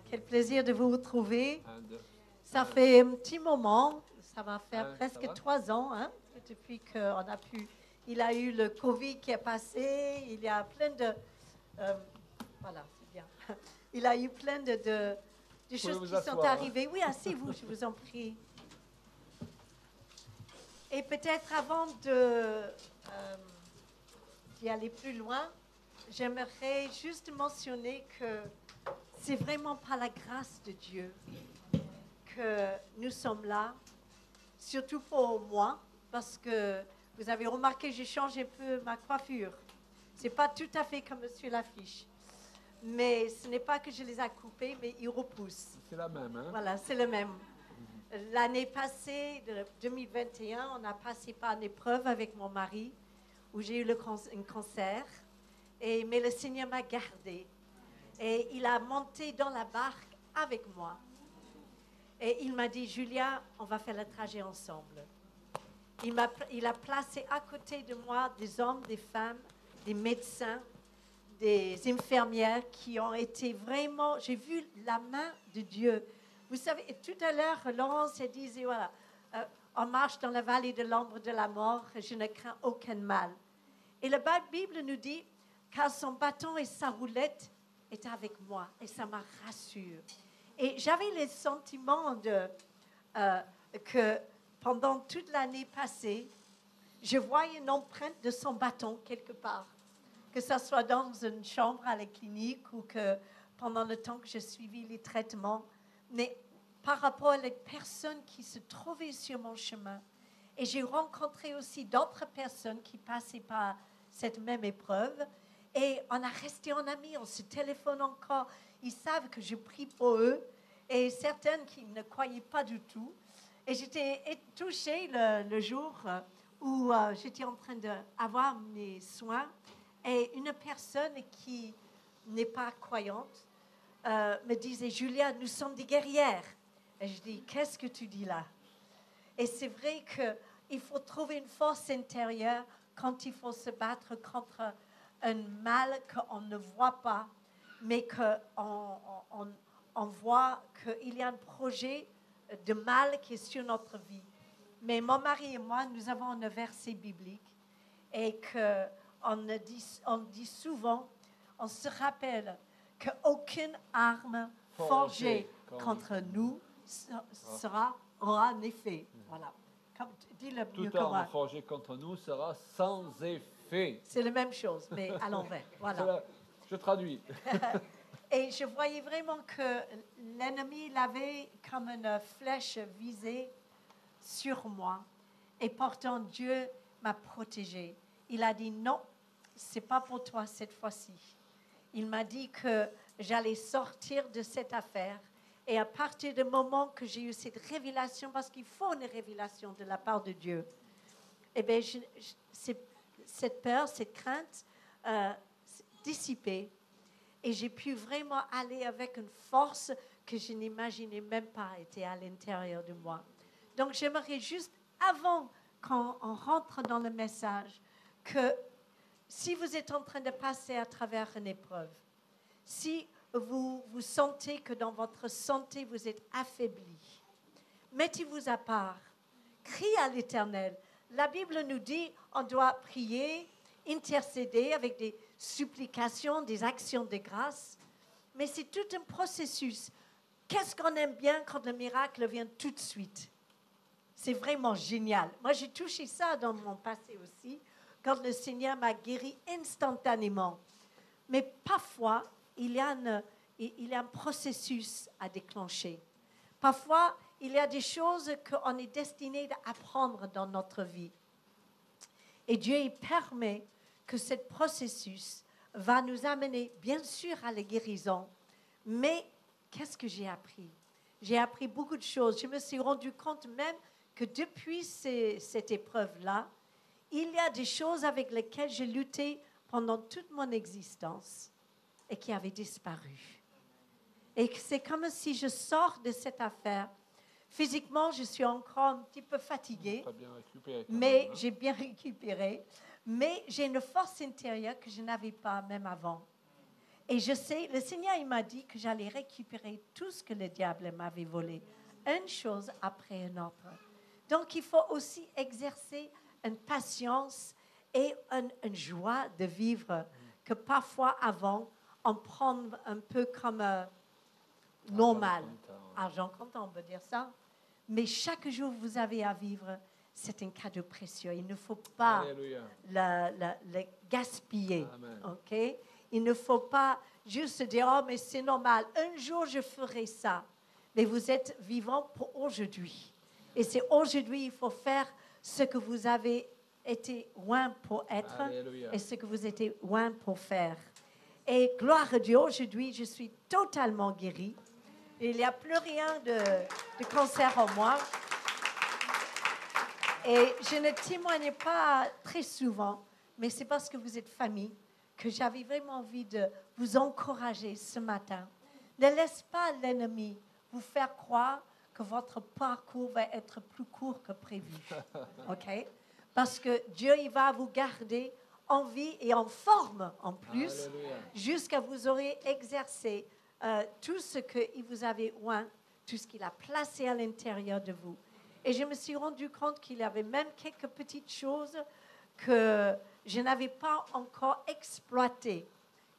Quel plaisir de vous retrouver. Un, deux. Ça fait un petit moment, ça va faire Ça presque va 3 ans, hein, depuis qu'on a pu. Il a eu le Covid qui est passé, il y a plein de. Voilà, c'est bien. Il a eu plein de choses vous qui sont asseoir, hein. arrivées. Oui, asseyez-vous, je vous en prie. Et peut-être avant d'y aller plus loin, j'aimerais juste mentionner que c'est vraiment par la grâce de Dieu que nous sommes là, surtout pour moi, parce que vous avez remarqué, j'ai changé un peu ma coiffure. C'est pas tout à fait comme sur l'affiche. Mais ce n'est pas que je les ai coupés, mais ils repoussent. C'est la même, hein? Voilà, c'est le même. L'année passée, de 2021, on a passé par une épreuve avec mon mari, où j'ai eu un cancer. Mais le Seigneur m'a gardée. Et il a monté dans la barque avec moi. Et il m'a dit, Julia, on va faire le trajet ensemble. Il a placé à côté de moi des hommes, des femmes, des médecins, des infirmières qui ont été vraiment... J'ai vu la main de Dieu. Vous savez, tout à l'heure, Laurence disait, voilà, on marche dans la vallée de l'ombre de la mort, je ne crains aucun mal. Et la Bible nous dit, car son bâton et sa roulette est avec moi, et ça m'a rassure. Et j'avais le sentiment que pendant toute l'année passée, je voyais une empreinte de son bâton quelque part, que ce soit dans une chambre à la clinique ou que pendant le temps que j'ai suivi les traitements, mais par rapport aux personnes qui se trouvaient sur mon chemin. Et j'ai rencontré aussi d'autres personnes qui passaient par cette même épreuve. Et on a resté en amis, on se téléphone encore. Ils savent que je prie pour eux. Et certaines qui ne croyaient pas du tout. Et j'étais touchée le jour où j'étais en train d'avoir mes soins. Et une personne qui n'est pas croyante me disait, Julia, nous sommes des guerrières. Et je dis, qu'est-ce que tu dis là? Et c'est vrai qu'il faut trouver une force intérieure quand il faut se battre contre un mal qu'on ne voit pas, mais qu'on voit qu'il y a un projet de mal qui est sur notre vie. Mais mon mari et moi, nous avons un verset biblique et on dit souvent, on se rappelle qu'aucune arme forgée contre nous aura un effet. Voilà. Dis-le mieux que moi. Toute arme forgée contre nous sera sans effet. C'est la même chose, mais à l'envers. Voilà. Je traduis. Et je voyais vraiment que l'ennemi l'avait comme une flèche visée sur moi. Et pourtant, Dieu m'a protégée. Il a dit non, c'est pas pour toi cette fois-ci. Il m'a dit que j'allais sortir de cette affaire. Et à partir du moment que j'ai eu cette révélation, parce qu'il faut une révélation de la part de Dieu, eh bien, cette peur, cette crainte dissipée. Et j'ai pu vraiment aller avec une force que je n'imaginais même pas était à l'intérieur de moi. Donc, j'aimerais juste, avant qu'on rentre dans le message, que si vous êtes en train de passer à travers une épreuve, si vous sentez que dans votre santé, vous êtes affaibli, mettez-vous à part, criez à l'Éternel. La Bible nous dit on doit prier, intercéder avec des supplications, des actions de grâce, mais c'est tout un processus. Qu'est-ce qu'on aime bien quand le miracle vient tout de suite? C'est vraiment génial. Moi, j'ai touché ça dans mon passé aussi, quand le Seigneur m'a guéri instantanément. Mais parfois, il y a un processus à déclencher. Parfois, il y a des choses qu'on est destiné à apprendre dans notre vie. Et Dieu il permet que ce processus va nous amener, bien sûr, à la guérison. Mais qu'est-ce que j'ai appris? J'ai appris beaucoup de choses. Je me suis rendu compte même que depuis cette épreuve-là, il y a des choses avec lesquelles j'ai lutté pendant toute mon existence et qui avaient disparu. Et c'est comme si je sors de cette affaire. Physiquement, je suis encore un petit peu fatiguée, Bien récupéré, mais j'ai bien récupéré. Mais j'ai une force intérieure que je n'avais pas même avant. Et je sais, le Seigneur, il m'a dit que j'allais récupérer tout ce que le diable m'avait volé, une chose après une autre. Donc, il faut aussi exercer une patience et une joie de vivre que parfois avant, on prend un peu comme normal. Argent comptant, on peut dire ça. Mais chaque jour que vous avez à vivre, c'est un cadeau précieux. Il ne faut pas le gaspiller. Okay? Il ne faut pas juste dire, oh, mais c'est normal, un jour je ferai ça. Mais vous êtes vivant pour aujourd'hui. Et c'est aujourd'hui, il faut faire ce que vous avez été loin pour être. Alléluia. Et ce que vous étiez loin pour faire. Et gloire à Dieu, aujourd'hui, je suis totalement guérie. Il n'y a plus rien de cancer en moi. Et je ne témoigne pas très souvent, mais c'est parce que vous êtes famille que j'avais vraiment envie de vous encourager ce matin. Ne laisse pas l'ennemi vous faire croire que votre parcours va être plus court que prévu. OK? Parce que Dieu, il va vous garder en vie et en forme en plus, jusqu'à vous aurez exercé tout ce qu'il vous avait oint, tout ce qu'il a placé à l'intérieur de vous. Et je me suis rendu compte qu'il y avait même quelques petites choses que je n'avais pas encore exploitées,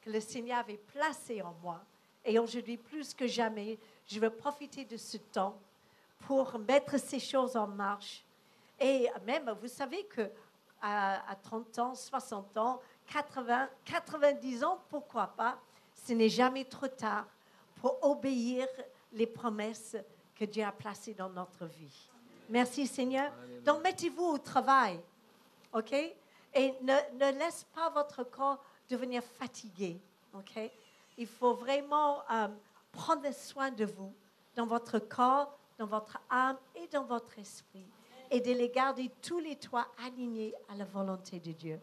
que le Seigneur avait placées en moi. Et aujourd'hui, plus que jamais, je veux profiter de ce temps pour mettre ces choses en marche. Et même, vous savez que à 30 ans, 60 ans, 80, 90 ans, pourquoi pas, ce n'est jamais trop tard pour obéir les promesses que Dieu a placées dans notre vie. Merci Seigneur. Donc mettez-vous au travail, ok? Et ne laisse pas votre corps devenir fatigué, ok? Il faut vraiment prendre soin de vous, dans votre corps, dans votre âme et dans votre esprit, et de les garder tous les trois alignés à la volonté de Dieu.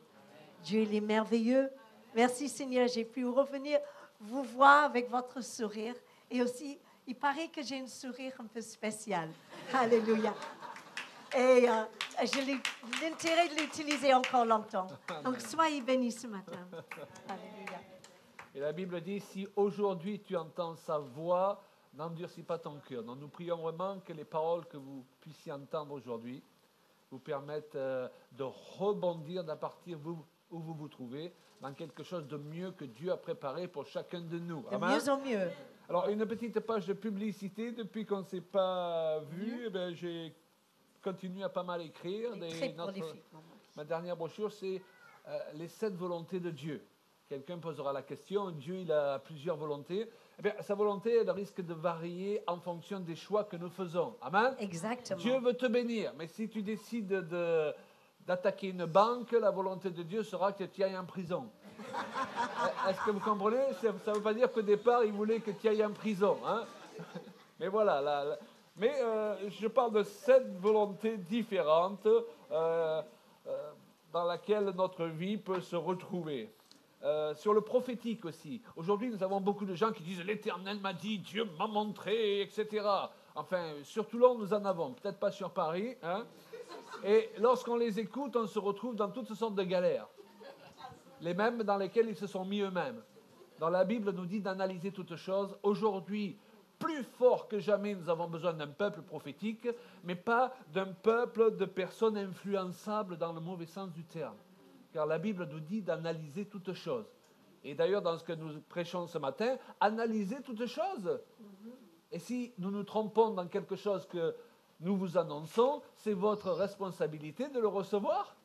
Dieu, il est merveilleux. Merci Seigneur, j'ai pu revenir vous voir avec votre sourire. Et aussi, il paraît que j'ai un sourire un peu spécial. Alléluia. Et j'ai l'intérêt de l'utiliser encore longtemps. Donc, soyez bénis ce matin. Alléluia. Et la Bible dit, si aujourd'hui tu entends sa voix, n'endurcis pas ton cœur. Donc nous prions vraiment que les paroles que vous puissiez entendre aujourd'hui vous permettent de rebondir d'à partir où vous vous trouvez dans quelque chose de mieux que Dieu a préparé pour chacun de nous. De mieux en mieux. Alors, une petite page de publicité. Depuis qu'on ne s'est pas vu, j'ai continué à pas mal écrire. Ma dernière brochure, c'est les 7 volontés de Dieu. Quelqu'un posera la question, Dieu il a plusieurs volontés. Eh bien, sa volonté, elle risque de varier en fonction des choix que nous faisons. Amen. Exactement. Dieu veut te bénir, mais si tu décides d'attaquer une banque, la volonté de Dieu sera que tu ailles en prison. Est-ce que vous comprenez? Ça ne veut pas dire qu'au départ, il voulait que tu ailles en prison. Hein? Mais voilà, je parle de 7 volontés différentes dans lesquelles notre vie peut se retrouver. Sur le prophétique aussi. Aujourd'hui, nous avons beaucoup de gens qui disent « L'Éternel m'a dit, Dieu m'a montré, etc. » Enfin, sur Toulon, nous en avons. Peut-être pas sur Paris. Hein? Et lorsqu'on les écoute, on se retrouve dans toutes sortes de galères. Les mêmes dans lesquelles ils se sont mis eux-mêmes. Dans la Bible, nous dit d'analyser toutes choses. Aujourd'hui, plus fort que jamais, nous avons besoin d'un peuple prophétique, mais pas d'un peuple de personnes influençables dans le mauvais sens du terme. Car la Bible nous dit d'analyser toutes choses. Et d'ailleurs, dans ce que nous prêchons ce matin, analyser toutes choses. Et si nous nous trompons dans quelque chose que nous vous annonçons, c'est votre responsabilité de le recevoir.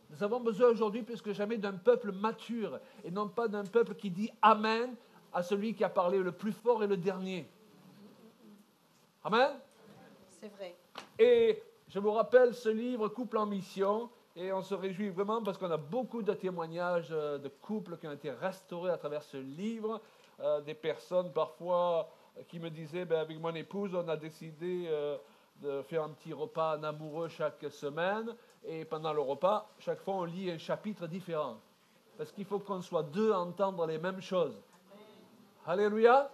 Nous avons besoin aujourd'hui, plus que jamais, d'un peuple mature, et non pas d'un peuple qui dit « Amen » à celui qui a parlé le plus fort et le dernier. Amen. C'est vrai. Et je vous rappelle ce livre « Couple en mission », et on se réjouit vraiment parce qu'on a beaucoup de témoignages de couples qui ont été restaurés à travers ce livre, des personnes parfois qui me disaient avec mon épouse, on a décidé de faire un petit repas en amoureux chaque semaine, et pendant le repas, chaque fois on lit un chapitre différent. Parce qu'il faut qu'on soit deux à entendre les mêmes choses. Alléluia.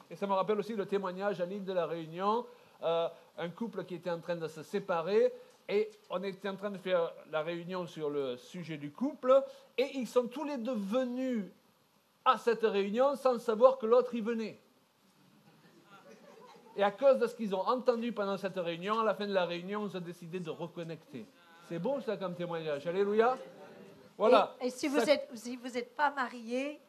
Et ça me rappelle aussi le témoignage à l'île de la Réunion, un couple qui était en train de se séparer, Et on était en train de faire la réunion sur le sujet du couple, et ils sont tous les deux venus à cette réunion sans savoir que l'autre y venait. Et à cause de ce qu'ils ont entendu pendant cette réunion, à la fin de la réunion, ils ont décidé de reconnecter. C'est beau ça comme témoignage. Alléluia. Voilà. Et si Ça- vous n'êtes pas marié,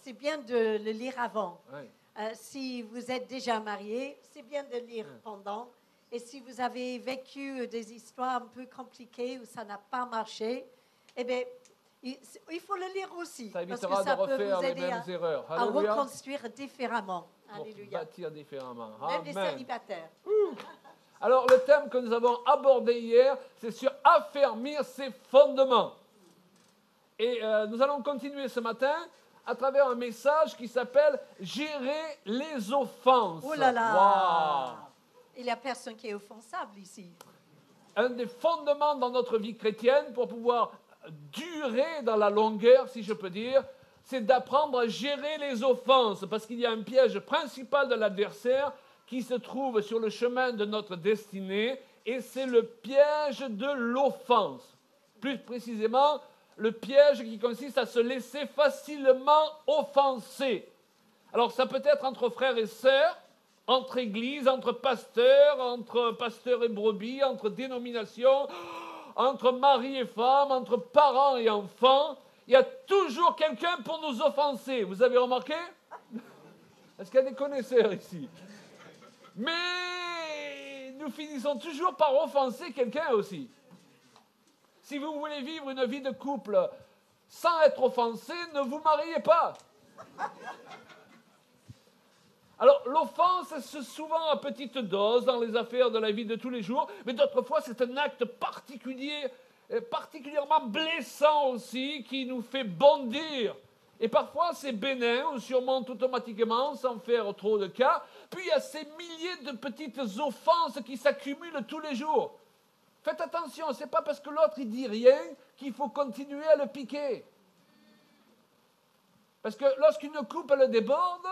c'est bien de le lire avant. Ouais. Si vous êtes déjà marié, c'est bien de lire pendant. Et si vous avez vécu des histoires un peu compliquées où ça n'a pas marché, eh bien, il faut le lire aussi. Ça parce que évitera ça de peut refaire vous les aider mêmes erreurs. à Alléluia. reconstruire différemment. Pour Alléluia. bâtir différemment. Même les Amen. célibataires. Alors, le thème que nous avons abordé hier, c'est sur affermir ses fondements. Et nous allons continuer ce matin à travers un message qui s'appelle « Gérer les offenses ». Oh là là! Waouh. Il n'y a personne qui est offensable ici. Un des fondements dans notre vie chrétienne pour pouvoir durer dans la longueur, si je peux dire, c'est d'apprendre à gérer les offenses, parce qu'il y a un piège principal de l'adversaire qui se trouve sur le chemin de notre destinée, et c'est le piège de l'offense. Plus précisément, le piège qui consiste à se laisser facilement offenser. Alors ça peut être entre frères et sœurs, entre églises, entre pasteurs et brebis, entre dénominations, entre mari et femme, entre parents et enfants. Il y a toujours quelqu'un pour nous offenser. Vous avez remarqué? Est-ce qu'il y a des connaisseurs ici? Mais nous finissons toujours par offenser quelqu'un aussi. Si vous voulez vivre une vie de couple sans être offensé, ne vous mariez pas. Alors, l'offense, c'est souvent à petite dose dans les affaires de la vie de tous les jours, mais d'autres fois, c'est un acte particulier, particulièrement blessant aussi, qui nous fait bondir. Et parfois, c'est bénin, on surmonte automatiquement sans faire trop de cas. Puis, il y a ces milliers de petites offenses qui s'accumulent tous les jours. Faites attention, ce n'est pas parce que l'autre ne dit rien qu'il faut continuer à le piquer. Parce que lorsqu'une coupe, elle déborde,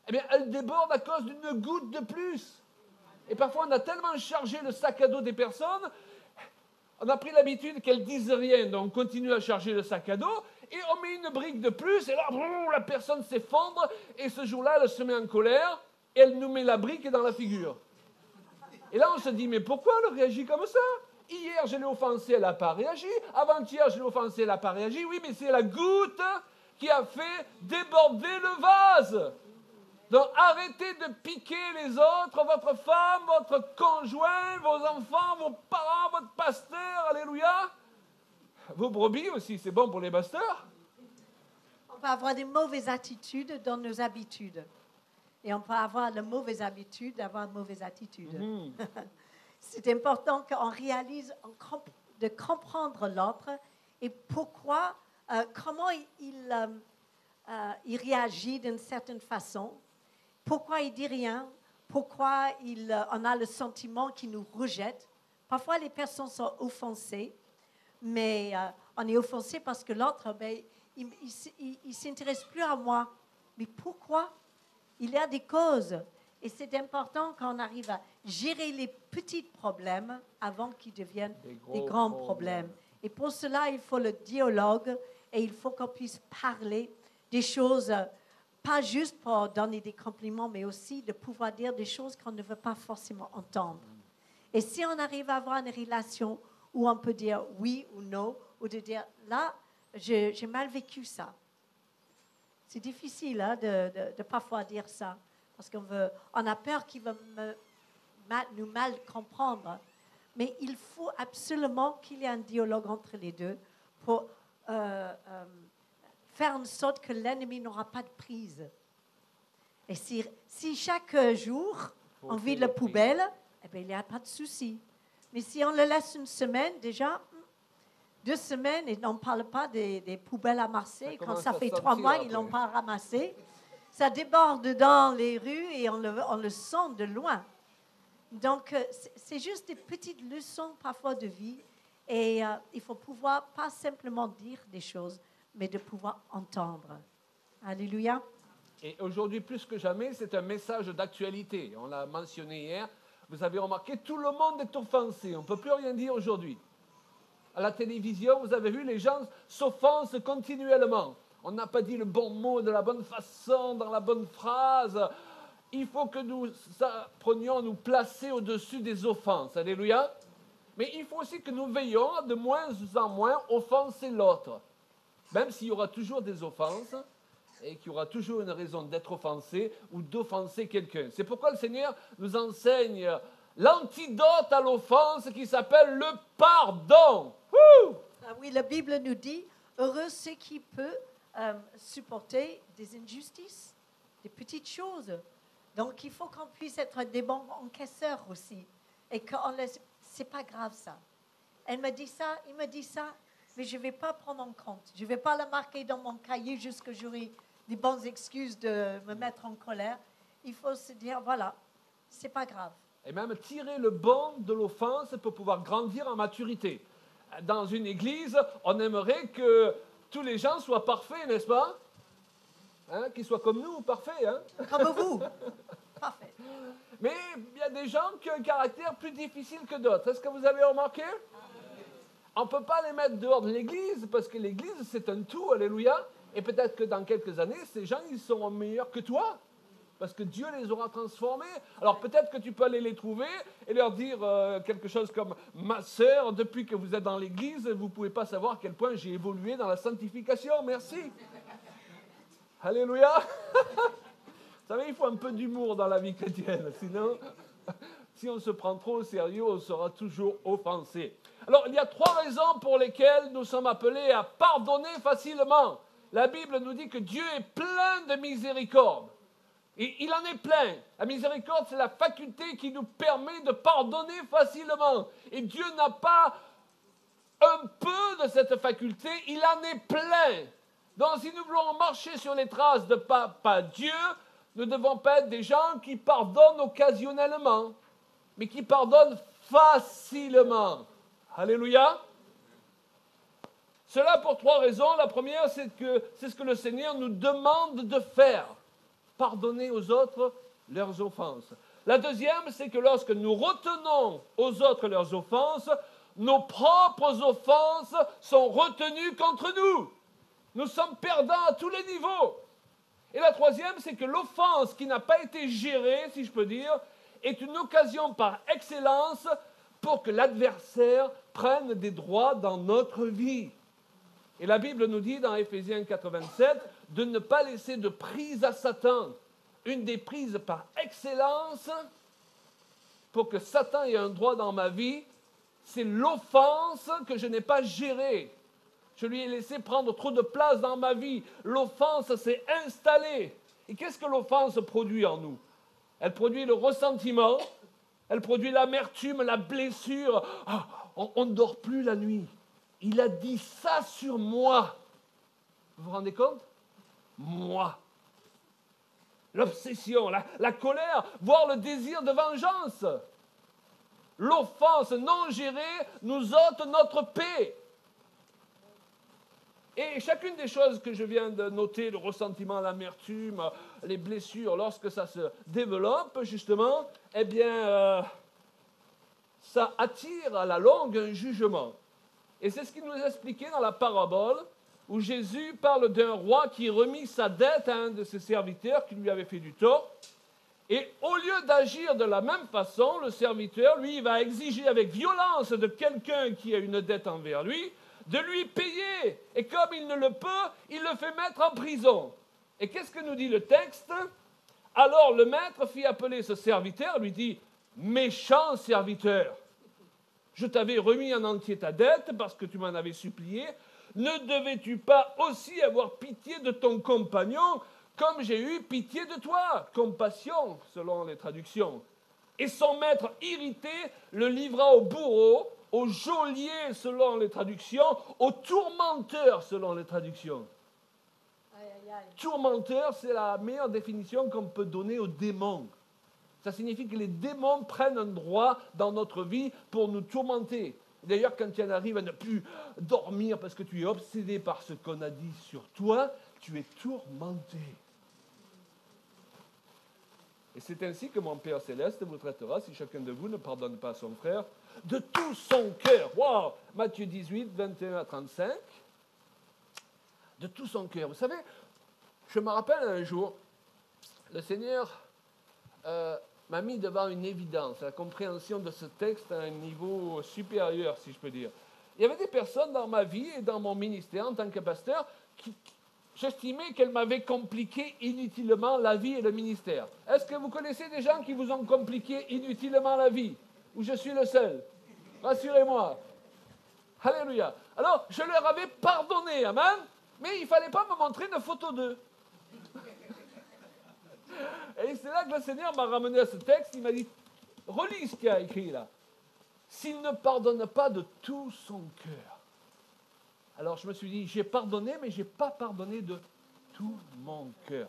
eh bien, elle déborde à cause d'une goutte de plus. Et parfois, on a tellement chargé le sac à dos des personnes, on a pris l'habitude qu'elles ne disent rien, donc on continue à charger le sac à dos, et on met une brique de plus, et là, la personne s'effondre, et ce jour-là, elle se met en colère, et elle nous met la brique dans la figure. Et là, on se dit, mais pourquoi elle réagit comme ça? Hier, je l'ai offensée, elle n'a pas réagi. Avant-hier, je l'ai offensée, elle n'a pas réagi. Oui, mais c'est la goutte qui a fait déborder le vase. Donc, arrêtez de piquer les autres, votre femme, votre conjoint, vos enfants, vos parents, votre pasteur, alléluia. Vos brebis aussi, c'est bon pour les pasteurs. On peut avoir des mauvaises attitudes dans nos habitudes. Et on peut avoir la mauvaise habitude d'avoir une mauvaise attitude. C'est important qu'on réalise de comprendre l'autre et pourquoi, comment il réagit d'une certaine façon, pourquoi il dit rien, pourquoi on a le sentiment qu'il nous rejette. Parfois, les personnes sont offensées, mais on est offensé parce que l'autre, ben, il ne s'intéresse plus à moi. Mais pourquoi? Il y a des causes. Et c'est important qu'on arrive à gérer les petits problèmes avant qu'ils deviennent des grands problèmes. Et pour cela, il faut le dialogue et il faut qu'on puisse parler des choses, pas juste pour donner des compliments, mais aussi de pouvoir dire des choses qu'on ne veut pas forcément entendre. Et si on arrive à avoir une relation où on peut dire oui ou non, ou de dire là, j'ai mal vécu ça. C'est difficile hein, de parfois dire ça. Parce on a peur qu'il va nous mal comprendre. Mais il faut absolument qu'il y ait un dialogue entre les deux pour faire en sorte que l'ennemi n'aura pas de prise. Et si chaque jour, on vide la poubelle, eh bien, il n'y a pas de souci. Mais si on le laisse une semaine, déjà, 2 semaines, et on ne parle pas des poubelles amassées, quand ça fait 3 mois, ils ne l'ont pas ramassé. Ça déborde dans les rues et on le sent de loin. Donc, c'est juste des petites leçons parfois de vie. Et il faut pouvoir pas simplement dire des choses, mais de pouvoir entendre. Alléluia. Et aujourd'hui, plus que jamais, c'est un message d'actualité. On l'a mentionné hier. Vous avez remarqué, tout le monde est offensé. On ne peut plus rien dire aujourd'hui. À la télévision, vous avez vu, les gens s'offensent continuellement. On n'a pas dit le bon mot de la bonne façon, dans la bonne phrase. Il faut que nous apprenions à nous placer au-dessus des offenses. Alléluia. Mais il faut aussi que nous veillons à de moins en moins offenser l'autre. Même s'il y aura toujours des offenses et qu'il y aura toujours une raison d'être offensé ou d'offenser quelqu'un. C'est pourquoi le Seigneur nous enseigne l'antidote à l'offense qui s'appelle le pardon. Wouh! Ah oui, la Bible nous dit, heureux ceux qui peuvent supporter des injustices, des petites choses. Donc, il faut qu'on puisse être des bons encaisseurs aussi. Et qu'on laisse... C'est pas grave ça. Elle me dit ça, il me dit ça, mais je ne vais pas prendre en compte. Je ne vais pas le marquer dans mon cahier jusqu'à ce que j'aurai des bonnes excuses de me mettre en colère. Il faut se dire, voilà, c'est pas grave. Et même tirer le bon de l'offense pour pouvoir grandir en maturité. Dans une église, on aimerait que tous les gens soient parfaits, n'est-ce pas? Hein, qu'ils soient comme nous, parfaits. Hein? Comme vous. Parfait. Mais il y a des gens qui ont un caractère plus difficile que d'autres. Est-ce que vous avez remarqué? On ne peut pas les mettre dehors de l'église, parce que l'église, c'est un tout, alléluia. Et peut-être que dans quelques années, ces gens, ils seront meilleurs que toi. Parce que Dieu les aura transformés. Alors peut-être que tu peux aller les trouver et leur dire quelque chose comme « Ma sœur, depuis que vous êtes dans l'église, vous ne pouvez pas savoir à quel point j'ai évolué dans la sanctification. Merci. » Alléluia. Vous savez, il faut un peu d'humour dans la vie chrétienne. Sinon, si on se prend trop au sérieux, on sera toujours offensé. Alors, il y a 3 raisons pour lesquelles nous sommes appelés à pardonner facilement. La Bible nous dit que Dieu est plein de miséricorde. Et il en est plein. La miséricorde, c'est la faculté qui nous permet de pardonner facilement. Et Dieu n'a pas un peu de cette faculté, il en est plein. Donc, si nous voulons marcher sur les traces de Papa Dieu, nous ne devons pas être des gens qui pardonnent occasionnellement, mais qui pardonnent facilement. Alléluia. Cela pour 3 raisons. La première, c'est ce que le Seigneur nous demande de faire. Pardonner aux autres leurs offenses. La deuxième, c'est que lorsque nous retenons aux autres leurs offenses, nos propres offenses sont retenues contre nous. Nous sommes perdants à tous les niveaux. Et la troisième, c'est que l'offense qui n'a pas été gérée, si je peux dire, est une occasion par excellence pour que l'adversaire prenne des droits dans notre vie. Et la Bible nous dit dans Éphésiens 4:27 de ne pas laisser de prise à Satan. Une des prises par excellence pour que Satan ait un droit dans ma vie, c'est l'offense que je n'ai pas gérée. Je lui ai laissé prendre trop de place dans ma vie. L'offense s'est installée. Et qu'est-ce que l'offense produit en nous? Elle produit le ressentiment, elle produit l'amertume, la blessure. Ah, on ne dort plus la nuit. Il a dit ça sur moi. Vous vous rendez compte? Moi. L'obsession, la colère, voire le désir de vengeance. L'offense non gérée nous ôte notre paix. Et chacune des choses que je viens de noter, le ressentiment, l'amertume, les blessures, lorsque ça se développe, justement, eh bien, ça attire à la longue un jugement. Et c'est ce qu'il nous a expliqué dans la parabole, où Jésus parle d'un roi qui remit sa dette à un de ses serviteurs qui lui avait fait du tort. Et au lieu d'agir de la même façon, le serviteur, lui, va exiger avec violence de quelqu'un qui a une dette envers lui, de lui payer. Et comme il ne le peut, il le fait mettre en prison. Et qu'est-ce que nous dit le texte? Alors le maître fit appeler ce serviteur, lui dit, « Méchant serviteur, je t'avais remis en entier ta dette parce que tu m'en avais supplié. Ne devais-tu pas aussi avoir pitié de ton compagnon comme j'ai eu pitié de toi? » Compassion, selon les traductions. Et son maître, irrité, le livra au bourreau, au geôlier, selon les traductions, au tourmenteur, selon les traductions. Aïe, aïe, aïe. Tourmenteur, c'est la meilleure définition qu'on peut donner aux démons. Ça signifie que les démons prennent un droit dans notre vie pour nous tourmenter. D'ailleurs, quand tu en arrives à ne plus dormir parce que tu es obsédé par ce qu'on a dit sur toi, tu es tourmenté. Et c'est ainsi que mon Père céleste vous traitera si chacun de vous ne pardonne pas à son frère de tout son cœur. Wow! Matthieu 18, 21 à 35. De tout son cœur. Vous savez, je me rappelle un jour, le Seigneur m'a mis devant une évidence, la compréhension de ce texte à un niveau supérieur, si je peux dire. Il y avait des personnes dans ma vie et dans mon ministère en tant que pasteur qui j'estimais qu'elles m'avaient compliqué inutilement la vie et le ministère. Est-ce que vous connaissez des gens qui vous ont compliqué inutilement la vie? Ou je suis le seul? Rassurez-moi. Alléluia. Alors, je leur avais pardonné, amen, mais il ne fallait pas me montrer de photos d'eux. Et c'est là que le Seigneur m'a ramené à ce texte. Il m'a dit, relis ce qu'il y a écrit là. S'il ne pardonne pas de tout son cœur. Alors je me suis dit, j'ai pardonné, mais je n'ai pas pardonné de tout mon cœur.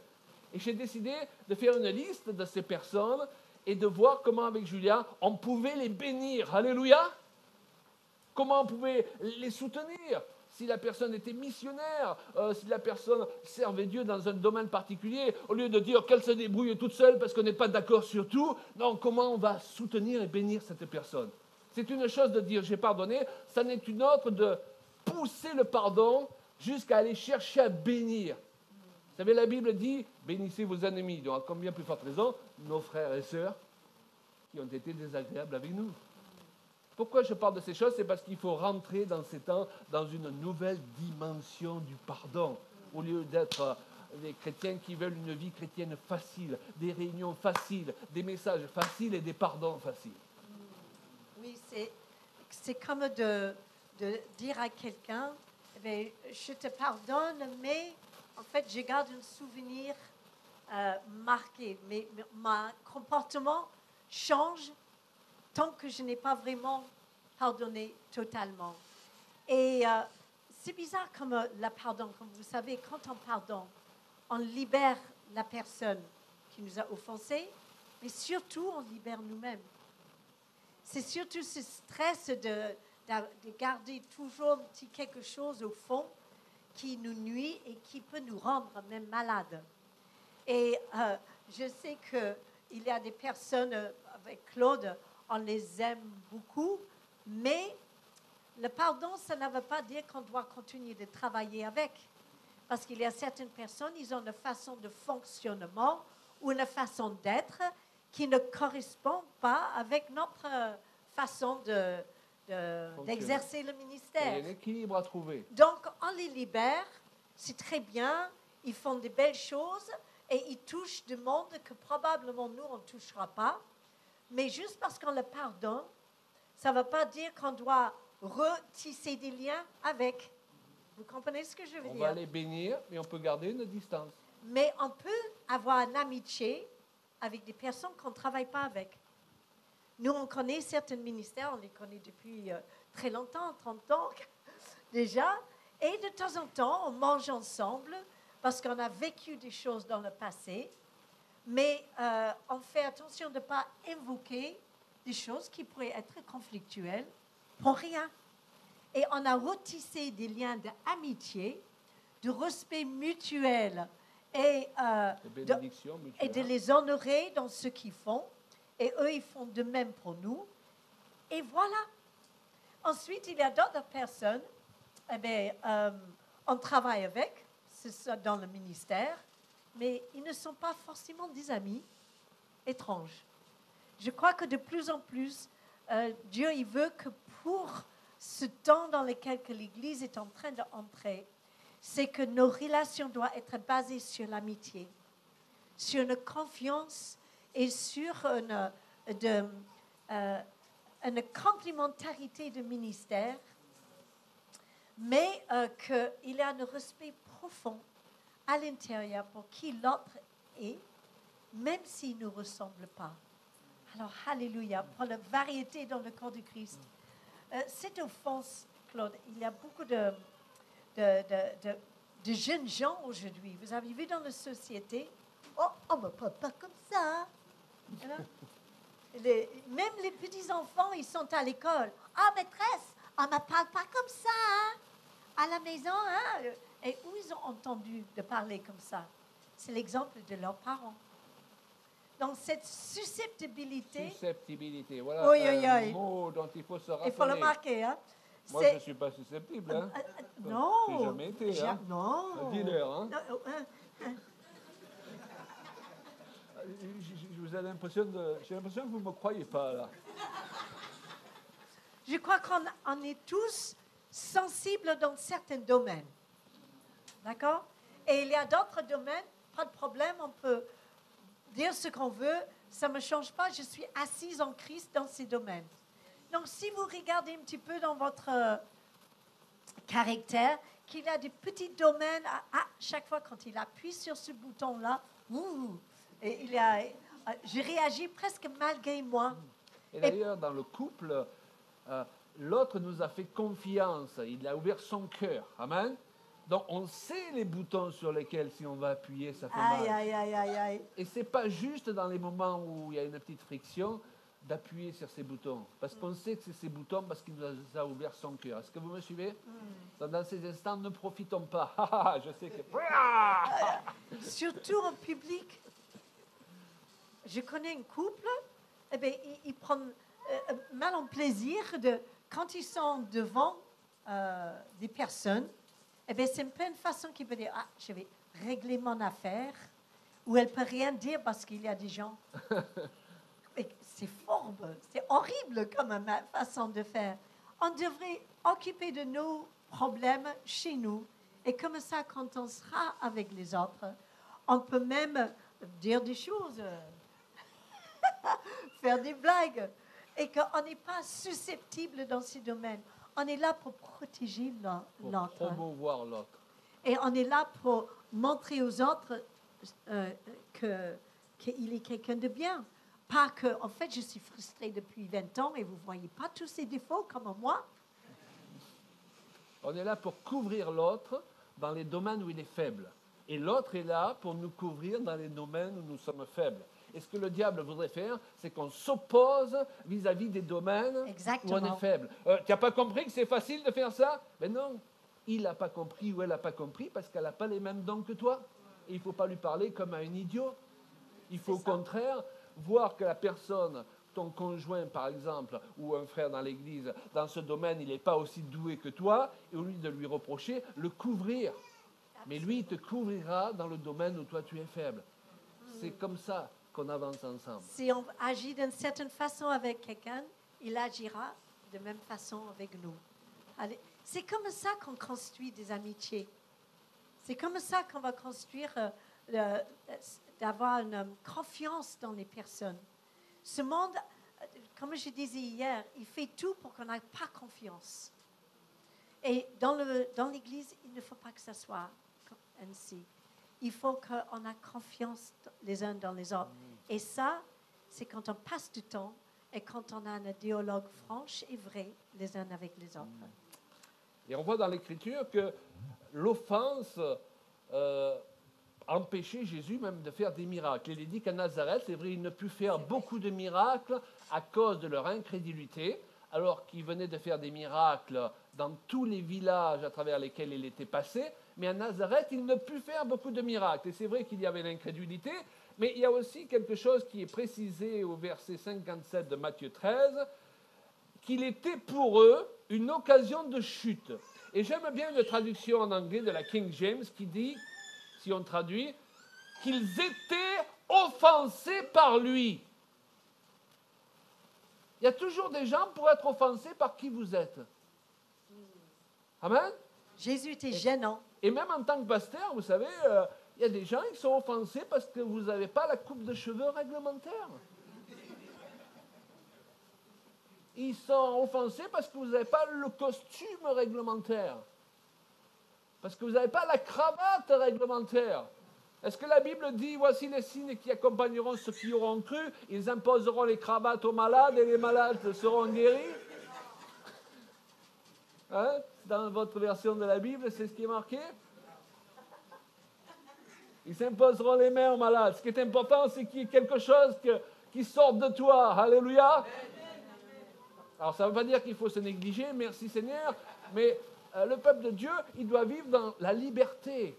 Et j'ai décidé de faire une liste de ces personnes et de voir comment avec Julia, on pouvait les bénir. Alléluia. Comment on pouvait les soutenir. Si la personne était missionnaire, si la personne servait Dieu dans un domaine particulier, au lieu de dire qu'elle se débrouille toute seule parce qu'on n'est pas d'accord sur tout, non, comment on va soutenir et bénir cette personne. C'est une chose de dire j'ai pardonné, ça n'est une autre de pousser le pardon jusqu'à aller chercher à bénir. Vous savez, la Bible dit, bénissez vos ennemis, donc à combien plus forte raison, nos frères et sœurs qui ont été désagréables avec nous. Pourquoi je parle de ces choses? C'est parce qu'il faut rentrer dans ces temps dans une nouvelle dimension du pardon. Au lieu d'être des chrétiens qui veulent une vie chrétienne facile, des réunions faciles, des messages faciles et des pardons faciles. Oui, c'est comme de dire à quelqu'un, eh je te pardonne, mais en fait, je garde un souvenir marqué. Mais mon comportement change tant que je n'ai pas vraiment pardonné totalement. Et c'est bizarre comme le pardon, comme vous savez, quand on pardonne, on libère la personne qui nous a offensés, mais surtout on libère nous-mêmes. C'est surtout ce stress de garder toujours un petit quelque chose au fond qui nous nuit et qui peut nous rendre même malades. Et je sais qu'il y a des personnes, avec Claude, on les aime beaucoup, mais le pardon, ça ne veut pas dire qu'on doit continuer de travailler avec. Parce qu'il y a certaines personnes, ils ont une façon de fonctionnement ou une façon d'être qui ne correspond pas avec notre façon d'exercer le ministère. Il y a un équilibre à trouver. Donc, on les libère, c'est très bien, ils font des belles choses et ils touchent du monde que probablement nous, on ne touchera pas. Mais juste parce qu'on le pardonne, ça ne veut pas dire qu'on doit retisser des liens avec. Vous comprenez ce que je veux dire? On va les bénir, mais on peut garder une distance. Mais on peut avoir une amitié avec des personnes qu'on ne travaille pas avec. Nous, on connaît certains ministères, on les connaît depuis très longtemps, 30 ans déjà. Et de temps en temps, on mange ensemble parce qu'on a vécu des choses dans le passé. Mais on fait attention de ne pas invoquer des choses qui pourraient être conflictuelles pour rien. Et on a retissé des liens d'amitié, de respect mutuel et de les honorer dans ce qu'ils font. Et eux, ils font de même pour nous. Et voilà. Ensuite, il y a d'autres personnes, on travaille avec, c'est ça dans le ministère, mais ils ne sont pas forcément des amis étranges. Je crois que de plus en plus, Dieu il veut que pour ce temps dans lequel l'Église est en train d'entrer, c'est que nos relations doivent être basées sur l'amitié, sur une confiance et sur une complémentarité de ministère, mais qu'il y a un respect profond à l'intérieur pour qui l'autre est, même s'il ne nous ressemble pas. Alors, alléluia, pour la variété dans le corps de Christ. Cette offense, Claude, il y a beaucoup de jeunes gens aujourd'hui. Vous avez vu dans la société, oh, on ne me parle pas comme ça. Même les petits-enfants, ils sont à l'école. Ah, maîtresse, on ne me parle pas comme ça. Hein? À la maison, hein? Et où ils ont entendu de parler comme ça? C'est l'exemple de leurs parents. dans cette susceptibilité. Susceptibilité, voilà Oui, un oui, oui. mot dont il faut se rappeler. Il faut le marquer. Hein. Moi, je ne suis pas susceptible. Hein. Non. J'ai jamais été. Hein. Non. Dis-leur. Hein. Non, J'ai l'impression que vous ne me croyez pas, là. Je crois qu'on est tous sensibles dans certains domaines. D'accord? Et il y a d'autres domaines, pas de problème, on peut dire ce qu'on veut, ça ne me change pas, je suis assise en Christ dans ces domaines. Donc, si vous regardez un petit peu dans votre caractère, qu'il y a des petits domaines, chaque fois quand il appuie sur ce bouton-là, et je réagis presque malgré moi. Et d'ailleurs, dans le couple, l'autre nous a fait confiance, il a ouvert son cœur. Amen. Donc, on sait les boutons sur lesquels, si on va appuyer, ça fait mal. Aïe. Et ce n'est pas juste dans les moments où il y a une petite friction d'appuyer sur ces boutons. Parce qu'on sait que c'est ces boutons parce qu'il nous a ouvert son cœur. Est-ce que vous me suivez? Dans ces instants, ne profitons pas. Je sais que... Surtout en public. Je connais un couple, eh bien, ils prennent mal en plaisir quand ils sont devant des personnes. Eh bien, c'est un peu une façon qui peut dire, je vais régler mon affaire, ou elle ne peut rien dire parce qu'il y a des gens. Et c'est fourbe, c'est horrible comme façon de faire. On devrait occuper de nos problèmes chez nous. Et comme ça, quand on sera avec les autres, on peut même dire des choses, faire des blagues, et qu'on n'est pas susceptible dans ces domaines. On est là pour protéger l'autre. Pour promouvoir l'autre. Et on est là pour montrer aux autres qu'il est quelqu'un de bien. Pas que, en fait, je suis frustrée depuis 20 ans et vous ne voyez pas tous ces défauts comme moi. On est là pour couvrir l'autre dans les domaines où il est faible. Et l'autre est là pour nous couvrir dans les domaines où nous sommes faibles. Et ce que le diable voudrait faire, c'est qu'on s'oppose vis-à-vis des domaines où on est faible. Tu n'as pas compris que c'est facile de faire ça? Mais non, il n'a pas compris ou elle n'a pas compris parce qu'elle n'a pas les mêmes dons que toi. Et il ne faut pas lui parler comme à un idiot. Il faut au contraire voir que la personne, ton conjoint par exemple, ou un frère dans l'église, dans ce domaine, il n'est pas aussi doué que toi, et au lieu de lui reprocher, le couvrir. Mais lui, il te couvrira dans le domaine où toi tu es faible. C'est comme ça qu'on avance ensemble. Si on agit d'une certaine façon avec quelqu'un, il agira de même façon avec nous. Allez, c'est comme ça qu'on construit des amitiés. C'est comme ça qu'on va construire, d'avoir une confiance dans les personnes. Ce monde, comme je disais hier, il fait tout pour qu'on n'ait pas confiance. Et dans l'Église, il ne faut pas que ça soit ainsi. Il faut qu'on ait confiance les uns dans les autres. Et ça, c'est quand on passe du temps et quand on a un dialogue franc et vrai les uns avec les autres. Et on voit dans l'Écriture que l'offense empêchait Jésus même de faire des miracles. Il est dit qu'à Nazareth, c'est vrai, il ne put faire beaucoup de miracles à cause de leur incrédulité, alors qu'il venait de faire des miracles dans tous les villages à travers lesquels il était passé. Mais à Nazareth, il ne put faire beaucoup de miracles. Et c'est vrai qu'il y avait l'incrédulité, mais il y a aussi quelque chose qui est précisé au verset 57 de Matthieu 13, qu'il était pour eux une occasion de chute. Et j'aime bien une traduction en anglais de la King James qui dit, si on traduit, qu'ils étaient offensés par lui. Il y a toujours des gens pour être offensés par qui vous êtes. Amen. Jésus était gênant. Et même en tant que pasteur, vous savez, il y a des gens qui sont offensés parce que vous n'avez pas la coupe de cheveux réglementaire. Ils sont offensés parce que vous n'avez pas le costume réglementaire. Parce que vous n'avez pas la cravate réglementaire. Est-ce que la Bible dit, voici les signes qui accompagneront ceux qui auront cru, ils imposeront les cravates aux malades et les malades seront guéris? Hein? Dans votre version de la Bible, c'est ce qui est marqué? Ils imposeront les mains aux malades. Ce qui est important, c'est qu'il y ait quelque chose qui sorte de toi. Alléluia. Alors, ça ne veut pas dire qu'il faut se négliger, merci Seigneur, mais le peuple de Dieu, il doit vivre dans la liberté.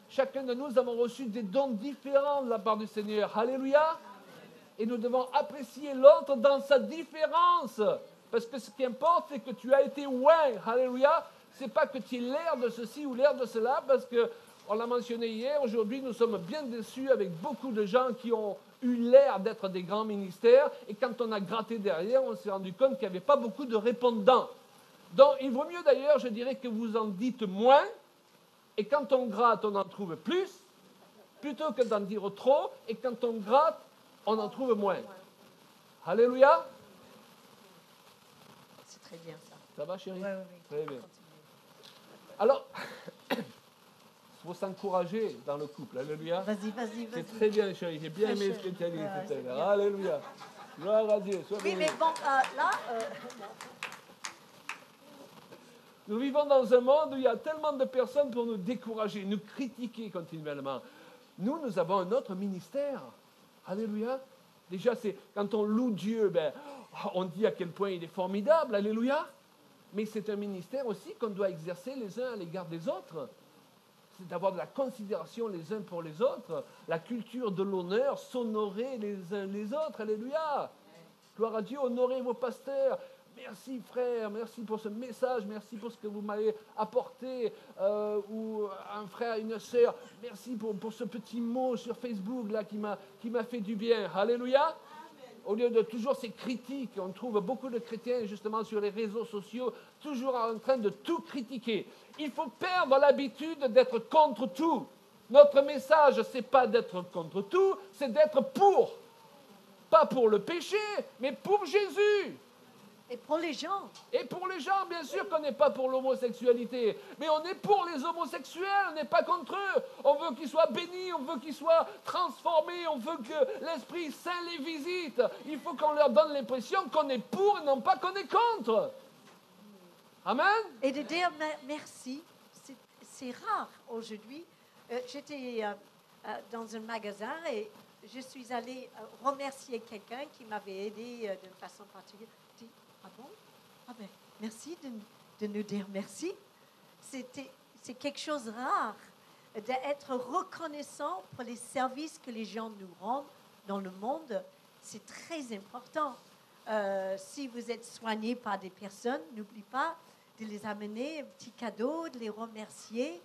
Chacun de nous avons reçu des dons différents de la part du Seigneur. Alléluia. Et nous devons apprécier l'autre dans sa différence. Parce que ce qui importe, c'est que tu as été oint. Alléluia. Ce n'est pas que tu aies l'air de ceci ou l'air de cela, parce que, on l'a mentionné hier, aujourd'hui, nous sommes bien déçus avec beaucoup de gens qui ont eu l'air d'être des grands ministères. Et quand on a gratté derrière, on s'est rendu compte qu'il n'y avait pas beaucoup de répondants. Donc, il vaut mieux d'ailleurs, je dirais, que vous en dites moins. Et quand on gratte, on en trouve plus, plutôt que d'en dire trop. Et quand on gratte, on en trouve moins. Alléluia. C'est très bien ça. Ça va, chérie? Oui. Très bien. Alors, il faut s'encourager dans le couple. Alléluia. Vas-y. C'est très bien, chérie. J'ai bien aimé ce que tu as dit tout à l'heure. Alléluia. Gloire à Dieu. Sois Oui, béni. mais bon, là, Nous vivons dans un monde où il y a tellement de personnes pour nous décourager, nous critiquer continuellement. Nous avons un autre ministère. Alléluia. Déjà, c'est quand on loue Dieu, on dit à quel point il est formidable. Alléluia. Mais c'est un ministère aussi qu'on doit exercer les uns à l'égard des autres. C'est d'avoir de la considération les uns pour les autres. La culture de l'honneur, s'honorer les uns les autres. Alléluia. Gloire à Dieu, honorez vos pasteurs. Merci frère, merci pour ce message, merci pour ce que vous m'avez apporté, ou un frère, une sœur, merci pour ce petit mot sur Facebook là qui m'a fait du bien. Alléluia. Au lieu de toujours ces critiques, on trouve beaucoup de chrétiens justement sur les réseaux sociaux, toujours en train de tout critiquer. Il faut perdre l'habitude d'être contre tout. Notre message, ce n'est pas d'être contre tout, c'est d'être pour. Pas pour le péché, mais pour Jésus. et pour les gens. Et pour les gens, bien sûr qu'on n'est pas pour l'homosexualité, mais on est pour les homosexuels, on n'est pas contre eux. On veut qu'ils soient bénis, on veut qu'ils soient transformés, on veut que l'Esprit Saint les visite. Il faut qu'on leur donne l'impression qu'on est pour et non pas qu'on est contre. Amen. Et de dire merci, c'est rare aujourd'hui. J'étais dans un magasin et je suis allée remercier quelqu'un qui m'avait aidé d'une façon particulière. Je dis, ah bon? Ah ben, merci de nous dire merci. C'est quelque chose de rare d'être reconnaissant pour les services que les gens nous rendent dans le monde. C'est très important. Si vous êtes soigné par des personnes, n'oubliez pas de les amener un petit cadeau, de les remercier,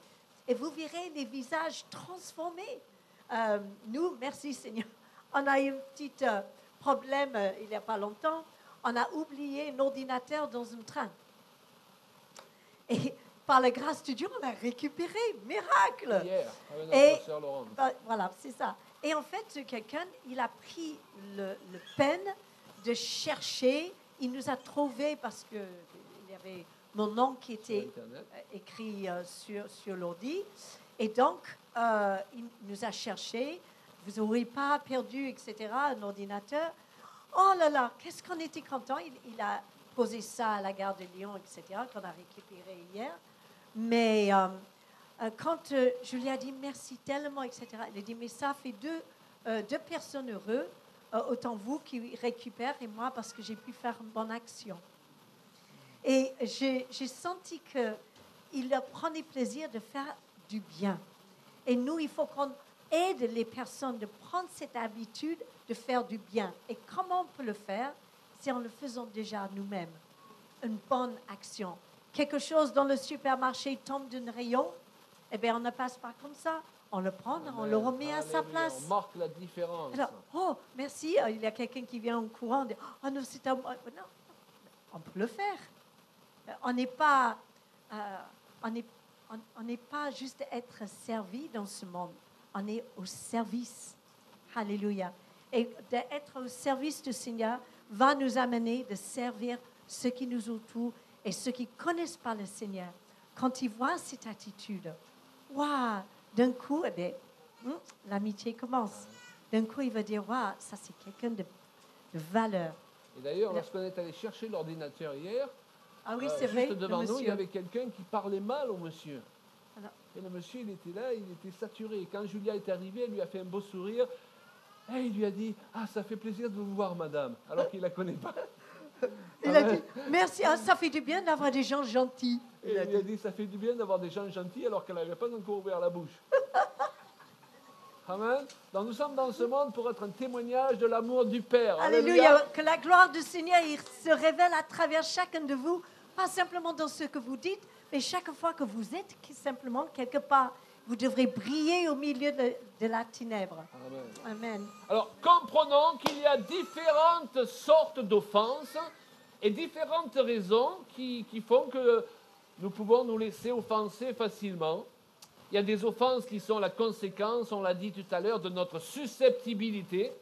et vous verrez les visages transformés. Nous, merci Seigneur, on a eu un petit problème il n'y a pas longtemps. On a oublié un ordinateur dans un train. Et par la grâce de Dieu, on a récupéré. Miracle! Hier, avec Et notre sœur Laurence. voilà, c'est ça. Et en fait, quelqu'un, il a pris le peine de chercher. Il nous a trouvés parce qu'il y avait mon nom qui était écrit sur l'ordi. Et donc, il nous a cherché. Vous n'aurez pas perdu, etc., un ordinateur. Oh là là, qu'est-ce qu'on était content. Il a posé ça à la gare de Lyon, etc., qu'on a récupéré hier. Mais quand je lui ai dit merci tellement, etc., il a dit, mais ça fait deux personnes heureuses, autant vous qui récupérez et moi, parce que j'ai pu faire une bonne action. Et j'ai senti qu'il prenait plaisir de faire du bien. Et nous, il faut qu'on aide les personnes de prendre cette habitude de faire du bien. Et comment on peut le faire? C'est en le faisant déjà nous-mêmes. Une bonne action. Quelque chose dans le supermarché tombe d'un rayon, eh bien, on ne passe pas comme ça. On le prend, on le remet à sa place. On marque la différence. Alors, oh, merci. Il y a quelqu'un qui vient en courant. Dit, oh non, c'est à moi. Non, on peut le faire. On n'est pas juste être servi dans ce monde. On est au service. Alléluia. Et d'être au service du Seigneur va nous amener de servir ceux qui nous entourent et ceux qui ne connaissent pas le Seigneur. Quand ils voient cette attitude, waouh, d'un coup, eh bien, l'amitié commence. D'un coup, il va dire, waouh, ça c'est quelqu'un de valeur. Et d'ailleurs, lorsqu'on est allé chercher l'ordinateur hier, ah oui, c'est vrai, juste devant nous, il y avait quelqu'un qui parlait mal au monsieur. Alors, et le monsieur, il était là, il était saturé. Et quand Julia est arrivée, elle lui a fait un beau sourire. Et il lui a dit, ah, ça fait plaisir de vous voir, madame, alors qu'il ne la connaît pas. Il a dit, merci, ça fait du bien d'avoir des gens gentils. Et il lui a dit, ça fait du bien d'avoir des gens gentils, alors qu'elle n'avait pas encore ouvert la bouche. Amen. Donc nous sommes dans ce monde pour être un témoignage de l'amour du Père. Alléluia. Que la gloire du Seigneur il se révèle à travers chacun de vous, pas simplement dans ce que vous dites, mais chaque fois que vous êtes simplement quelque part, vous devrez briller au milieu de la ténèbre. Amen. Amen. Alors, comprenons qu'il y a différentes sortes d'offenses et différentes raisons qui font que nous pouvons nous laisser offenser facilement. Il y a des offenses qui sont la conséquence, on l'a dit tout à l'heure, de notre susceptibilité.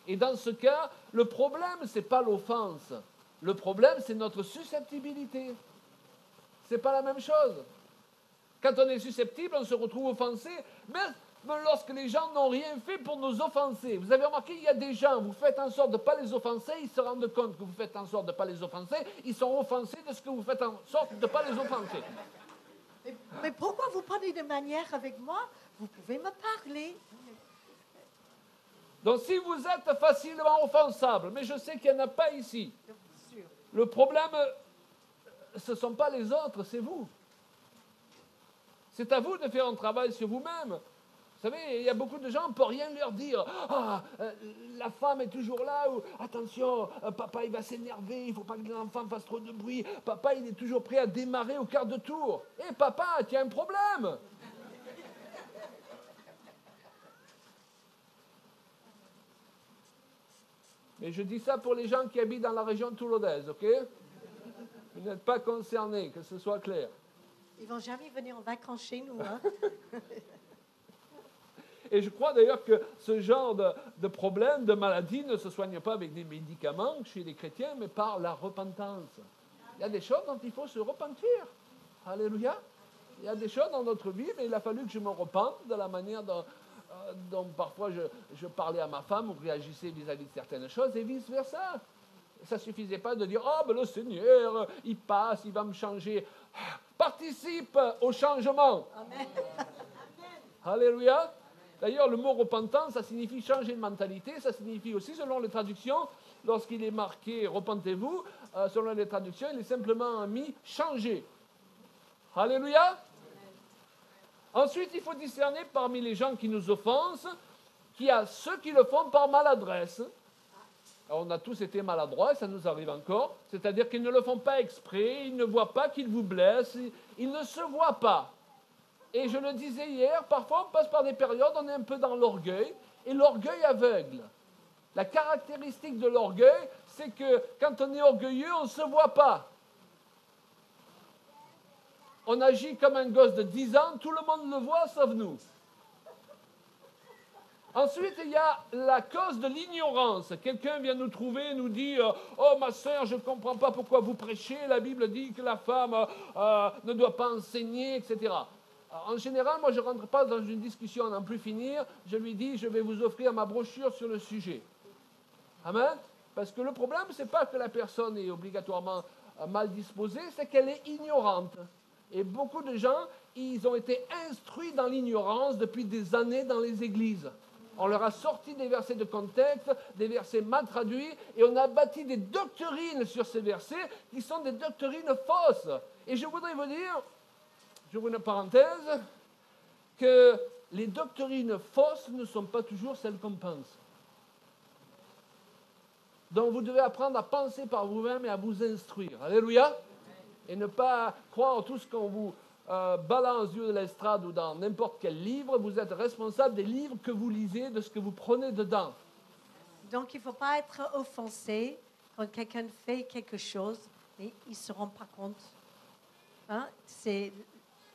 Et dans ce cas, le problème, ce n'est pas l'offense. Le problème, c'est notre susceptibilité. Ce n'est pas la même chose. Quand on est susceptible, on se retrouve offensé, même lorsque les gens n'ont rien fait pour nous offenser. Vous avez remarqué, il y a des gens, vous faites en sorte de ne pas les offenser, ils se rendent compte que vous faites en sorte de ne pas les offenser, ils sont offensés de ce que vous faites en sorte de ne pas les offenser. Mais pourquoi vous parlez de manière avec moi? Vous pouvez me parler. Donc si vous êtes facilement offensable, mais je sais qu'il n'y en a pas ici, le problème, ce ne sont pas les autres, c'est vous. C'est à vous de faire un travail sur vous-même. Vous savez, il y a beaucoup de gens, on ne peut rien leur dire. Ah, la femme est toujours là, ou attention, papa il va s'énerver, il ne faut pas que l'enfant fasse trop de bruit. Papa il est toujours prêt à démarrer au quart de tour. Hé papa, tu as un problème. Mais je dis ça pour les gens qui habitent dans la région toulonnaise, ok? Vous n'êtes pas concernés, que ce soit clair. Ils ne vont jamais venir en vacances chez nous. Hein? Et je crois d'ailleurs que ce genre de problème, de maladie, ne se soigne pas avec des médicaments chez les chrétiens, mais par la repentance. Il y a des choses dont il faut se repentir. Alléluia. Il y a des choses dans notre vie, mais il a fallu que je me repente de la manière dont parfois je parlais à ma femme ou réagissais vis-à-vis de certaines choses et vice-versa. Ça ne suffisait pas de dire « Oh, ben le Seigneur, il passe, il va me changer. » Participe au changement. Amen. Alléluia. D'ailleurs, le mot repentance, ça signifie changer de mentalité. Ça signifie aussi, selon les traductions, lorsqu'il est marqué « repentez-vous », selon les traductions, il est simplement mis « changer ». Alléluia. Ensuite, il faut discerner parmi les gens qui nous offensent qu'il y a ceux qui le font par maladresse. Alors, on a tous été maladroits, et ça nous arrive encore. C'est-à-dire qu'ils ne le font pas exprès, ils ne voient pas qu'ils vous blessent, ils ne se voient pas. Et je le disais hier, parfois on passe par des périodes, on est un peu dans l'orgueil, et l'orgueil aveugle. La caractéristique de l'orgueil, c'est que quand on est orgueilleux, on ne se voit pas. On agit comme un gosse de 10 ans, tout le monde le voit, sauf nous. Ensuite, il y a la cause de l'ignorance. Quelqu'un vient nous trouver et nous dit « Oh, ma sœur, je ne comprends pas pourquoi vous prêchez. La Bible dit que la femme ne doit pas enseigner, etc. » En général, moi, je ne rentre pas dans une discussion à n'en plus finir. Je lui dis « Je vais vous offrir ma brochure sur le sujet. » Amen. Parce que le problème, ce n'est pas que la personne est obligatoirement mal disposée, c'est qu'elle est ignorante. Et beaucoup de gens, ils ont été instruits dans l'ignorance depuis des années dans les églises. On leur a sorti des versets de contexte, des versets mal traduits, et on a bâti des doctrines sur ces versets qui sont des doctrines fausses. Et je voudrais vous dire, j'ouvre une parenthèse, que les doctrines fausses ne sont pas toujours celles qu'on pense. Donc vous devez apprendre à penser par vous-même et à vous instruire. Alléluia. Et ne pas croire tout ce qu'on vous balance du haut de l'estrade ou dans n'importe quel livre. Vous êtes responsable des livres que vous lisez, de ce que vous prenez dedans. Donc il ne faut pas être offensé quand quelqu'un fait quelque chose, mais il ne se rend pas compte. Hein? C'est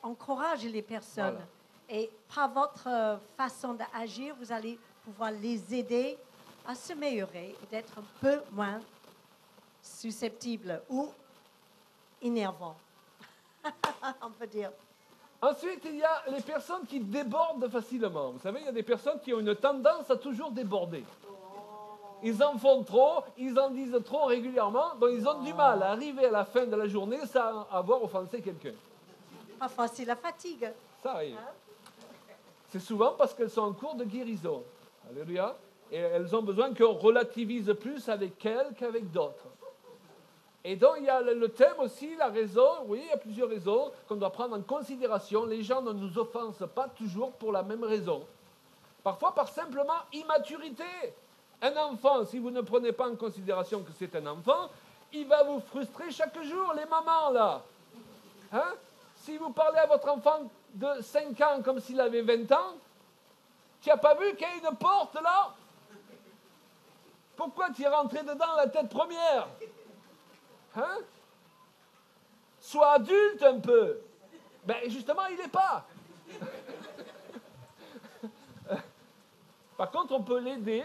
encourager les personnes. Voilà. Et par votre façon d'agir, vous allez pouvoir les aider à s'améliorer et d'être un peu moins susceptibles ou énervants. On peut dire. Ensuite, il y a les personnes qui débordent facilement. Vous savez, il y a des personnes qui ont une tendance à toujours déborder. Ils en font trop, ils en disent trop régulièrement, donc ils ont du mal à arriver à la fin de la journée sans avoir offensé quelqu'un. Parfois, c'est la fatigue. Ça arrive. C'est souvent parce qu'elles sont en cours de guérison. Alléluia. Et elles ont besoin qu'on relativise plus avec elles qu'avec d'autres. Et donc, il y a le thème aussi, la raison, oui, il y a plusieurs raisons qu'on doit prendre en considération. Les gens ne nous offensent pas toujours pour la même raison. Parfois par simplement immaturité. Un enfant, si vous ne prenez pas en considération que c'est un enfant, il va vous frustrer chaque jour, les mamans là. Hein? Si vous parlez à votre enfant de 5 ans comme s'il avait 20 ans, tu n'as pas vu qu'il y a une porte là? Pourquoi tu es rentré dedans la tête première? Hein? Sois adulte un peu. Ben justement, il n'est pas. Par contre, on peut l'aider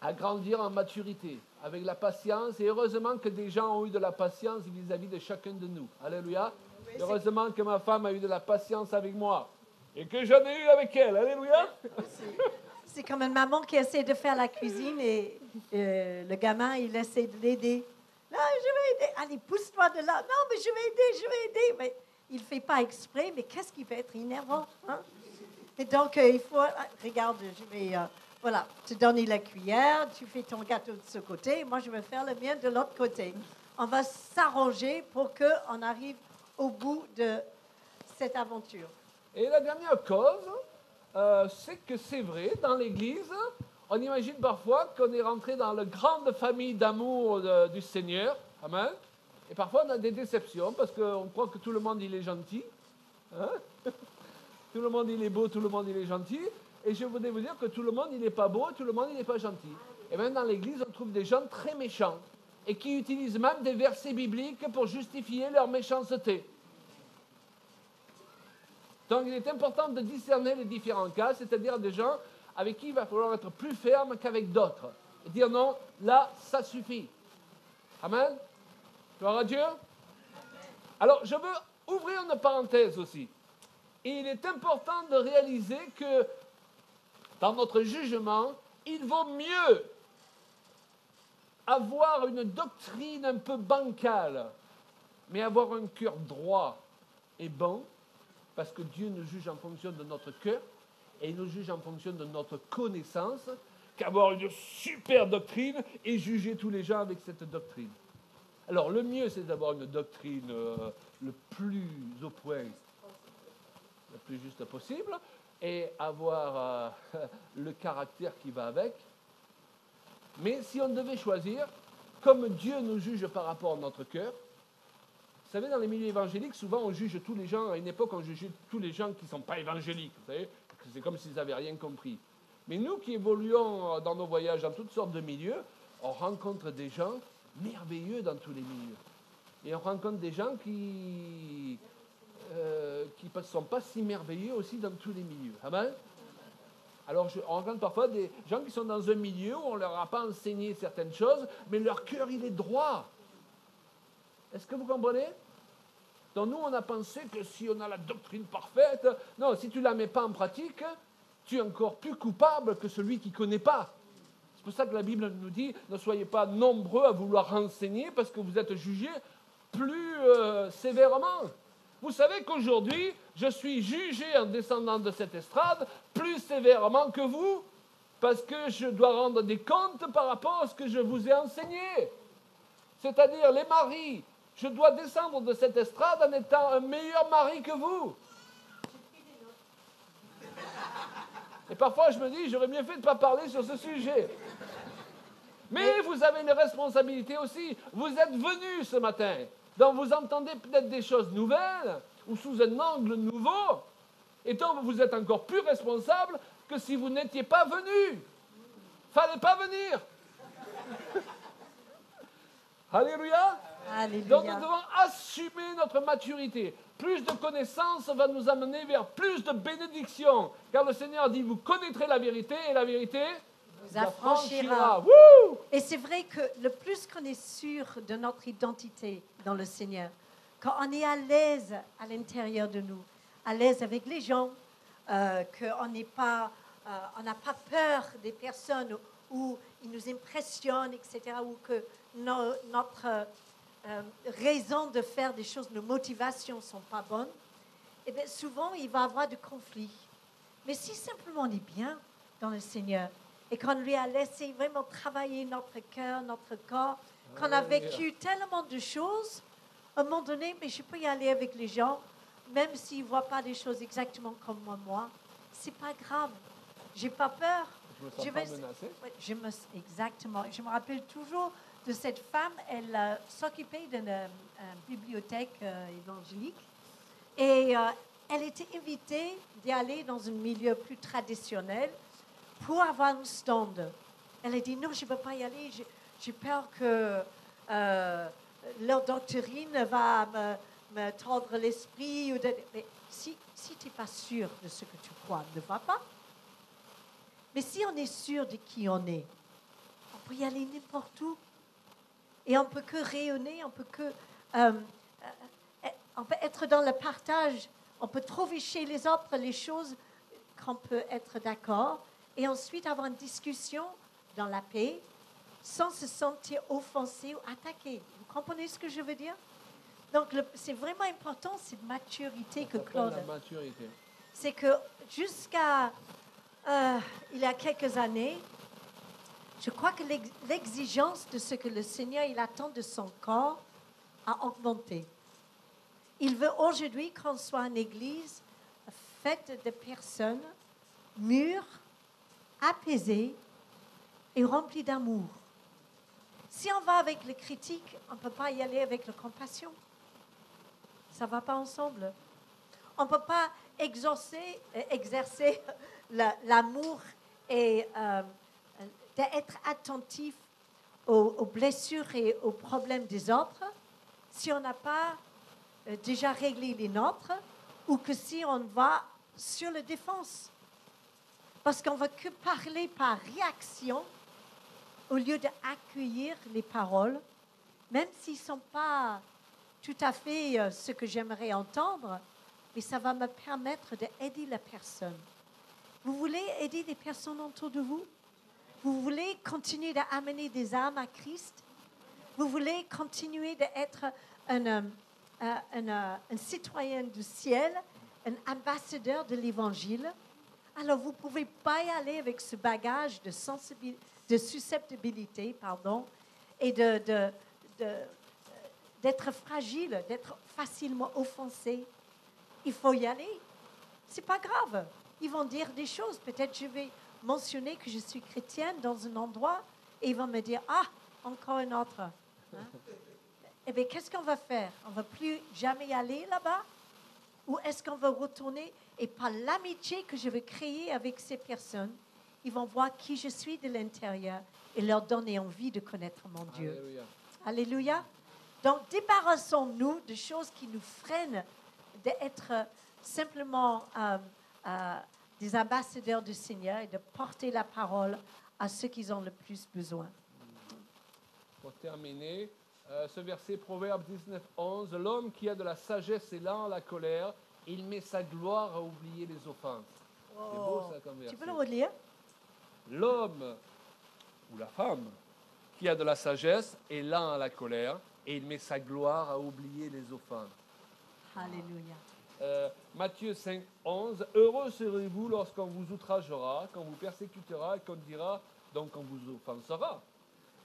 à grandir en maturité, avec la patience. Et heureusement que des gens ont eu de la patience vis-à-vis de chacun de nous. Alléluia. Oui, Heureusement que ma femme a eu de la patience avec moi. Et que j'en ai eu avec elle. Alléluia. c'est comme une maman qui essaie de faire la cuisine et le gamin, il essaie de l'aider. Non, je vais aider. Allez, pousse-toi de là. Non, mais je vais aider. Mais il ne fait pas exprès, mais qu'est-ce qui peut être énervant? Hein? Et donc, il faut... regarde, je vais... voilà, te donner la cuillère, tu fais ton gâteau de ce côté, moi je vais faire le mien de l'autre côté. On va s'arranger pour qu'on arrive au bout de cette aventure. Et la dernière cause, c'est que c'est vrai, dans l'Église, on imagine parfois qu'on est rentré dans la grande famille d'amour du Seigneur. Amen. Et parfois on a des déceptions parce qu'on croit que tout le monde il est gentil. Hein? Tout le monde il est beau, tout le monde il est gentil. Et je voudrais vous dire que tout le monde il n'est pas beau, tout le monde il n'est pas gentil. Et même dans l'Église, on trouve des gens très méchants et qui utilisent même des versets bibliques pour justifier leur méchanceté. Donc il est important de discerner les différents cas, c'est-à-dire des gens avec qui il va falloir être plus ferme qu'avec d'autres. Et dire non, là, ça suffit. Amen. Gloire à Dieu. Alors, je veux ouvrir une parenthèse aussi. Et il est important de réaliser que dans notre jugement, il vaut mieux avoir une doctrine un peu bancale, mais avoir un cœur droit et bon, parce que Dieu nous juge en fonction de notre cœur, et il nous juge en fonction de notre connaissance, qu'avoir une super doctrine et juger tous les gens avec cette doctrine. Alors, le mieux, c'est d'avoir une doctrine le plus au point, le plus juste possible, et avoir le caractère qui va avec. Mais si on devait choisir, comme Dieu nous juge par rapport à notre cœur, vous savez, dans les milieux évangéliques, souvent on juge tous les gens, à une époque on jugeait tous les gens qui ne sont pas évangéliques, vous savez, c'est comme s'ils n'avaient rien compris. Mais nous qui évoluons dans nos voyages dans toutes sortes de milieux, on rencontre des gens merveilleux dans tous les milieux. Et on rencontre des gens qui ne sont pas si merveilleux aussi dans tous les milieux. Amen. Alors, on rencontre parfois des gens qui sont dans un milieu où on ne leur a pas enseigné certaines choses, mais leur cœur, il est droit. Est-ce que vous comprenez? Donc, nous, on a pensé que si on a la doctrine parfaite, non, si tu ne la mets pas en pratique, tu es encore plus coupable que celui qui ne connaît pas. C'est pour ça que la Bible nous dit, ne soyez pas nombreux à vouloir enseigner parce que vous êtes jugés plus sévèrement. Vous savez qu'aujourd'hui, je suis jugé en descendant de cette estrade plus sévèrement que vous, parce que je dois rendre des comptes par rapport à ce que je vous ai enseigné. C'est-à-dire, les maris, je dois descendre de cette estrade en étant un meilleur mari que vous. Et parfois, je me dis, j'aurais mieux fait de ne pas parler sur ce sujet. Mais vous avez une responsabilité aussi. Vous êtes venus ce matin. Donc, vous entendez peut-être des choses nouvelles ou sous un angle nouveau. Et donc, vous êtes encore plus responsable que si vous n'étiez pas venus. Fallait pas venir. Alléluia. Alléluia. Donc, nous devons assumer notre maturité. Plus de connaissances va nous amener vers plus de bénédictions. Car le Seigneur dit, vous connaîtrez la vérité et la vérité vous affranchira. Wouh! Et c'est vrai que le plus qu'on est sûr de notre identité dans le Seigneur, quand on est à l'aise à l'intérieur de nous, à l'aise avec les gens, qu'on n'est pas, on n'a pas peur des personnes où ils nous impressionnent, etc., ou que notre raison de faire des choses, nos motivations ne sont pas bonnes, et bien souvent il va y avoir des conflits. Mais si simplement on est bien dans le Seigneur, et qu'on lui a laissé vraiment travailler notre cœur, notre corps, qu'on a vécu tellement de choses, à un moment donné, mais je peux y aller avec les gens, même s'ils ne voient pas des choses exactement comme moi, c'est pas grave. j'ai pas peur. Je me sens Je pas vais- menacé. Ouais, exactement. Je me rappelle toujours de cette femme. Elle s'occupait d'une bibliothèque évangélique et elle était invitée d'y aller dans un milieu plus traditionnel pour avoir un stand. Elle a dit non, je ne peux pas y aller. J'ai peur que leur doctrine va me tendre l'esprit. Mais si tu n'es pas sûr de ce que tu crois, ne va pas. Mais si on est sûr de qui on est, on peut y aller n'importe où. Et on ne peut que rayonner, on peut être dans le partage, on peut trouver chez les autres les choses qu'on peut être d'accord, et ensuite avoir une discussion dans la paix, sans se sentir offensé ou attaqué. Vous comprenez ce que je veux dire? Donc, c'est vraiment important, cette maturité que Claude... La maturité. C'est que jusqu'à il y a quelques années, je crois que l'exigence de ce que le Seigneur il attend de son corps a augmenté. Il veut aujourd'hui qu'on soit une église faite de personnes mûres, apaisées et remplies d'amour. Si on va avec le critique, on ne peut pas y aller avec la compassion. Ça ne va pas ensemble. On ne peut pas exercer l'amour et d'être attentif aux blessures et aux problèmes des autres si on n'a pas déjà réglé les nôtres ou que si on va sur la défense. Parce qu'on ne va que parler par réaction au lieu d'accueillir les paroles, même s'ils ne sont pas tout à fait ce que j'aimerais entendre, mais ça va me permettre d'aider la personne. Vous voulez aider des personnes autour de vous? Vous voulez continuer d'amener des âmes à Christ? Vous voulez continuer d'être un citoyen du ciel, un ambassadeur de l'Évangile? Alors, vous ne pouvez pas y aller avec ce bagage de susceptibilité, et d'être fragile, d'être facilement offensé. Il faut y aller. C'est pas grave. Ils vont dire des choses. Peut-être je vais mentionner que je suis chrétienne dans un endroit et ils vont me dire « Ah, encore un autre. Hein? » Eh bien, qu'est-ce qu'on va faire? On ne va plus jamais y aller là-bas? Ou est-ce qu'on va retourner et par l'amitié que je vais créer avec ces personnes, ils vont voir qui je suis de l'intérieur et leur donner envie de connaître mon Dieu. Alléluia. Alléluia. Donc, débarrassons-nous de choses qui nous freinent d'être simplement des ambassadeurs du Seigneur et de porter la parole à ceux qui ont le plus besoin. Pour terminer, ce verset Proverbe 19, 11, l'homme qui a de la sagesse est lent à la colère, il met sa gloire à oublier les offenses. Oh. C'est beau ça comme verset. Tu peux le relire? L'homme ou la femme qui a de la sagesse est lent à la colère et il met sa gloire à oublier les offenses. Alléluia. Matthieu 5, 11, heureux serez-vous lorsqu'on vous outragera, qu'on vous persécutera et qu'on dira, donc qu'on vous offensera,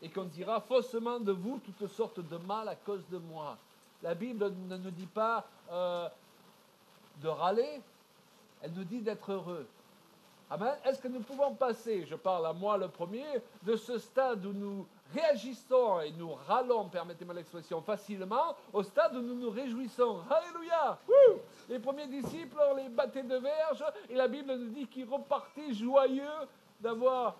et qu'on dira faussement de vous toutes sortes de mal à cause de moi. La Bible ne nous dit pas de râler, elle nous dit d'être heureux. Amen. Est-ce que nous pouvons passer, je parle à moi le premier, de ce stade où nous réagissons et nous râlons, permettez-moi l'expression, facilement, au stade où nous nous réjouissons. Alléluia! Wouh! Les premiers disciples, on les battait de verge, et la Bible nous dit qu'ils repartaient joyeux d'avoir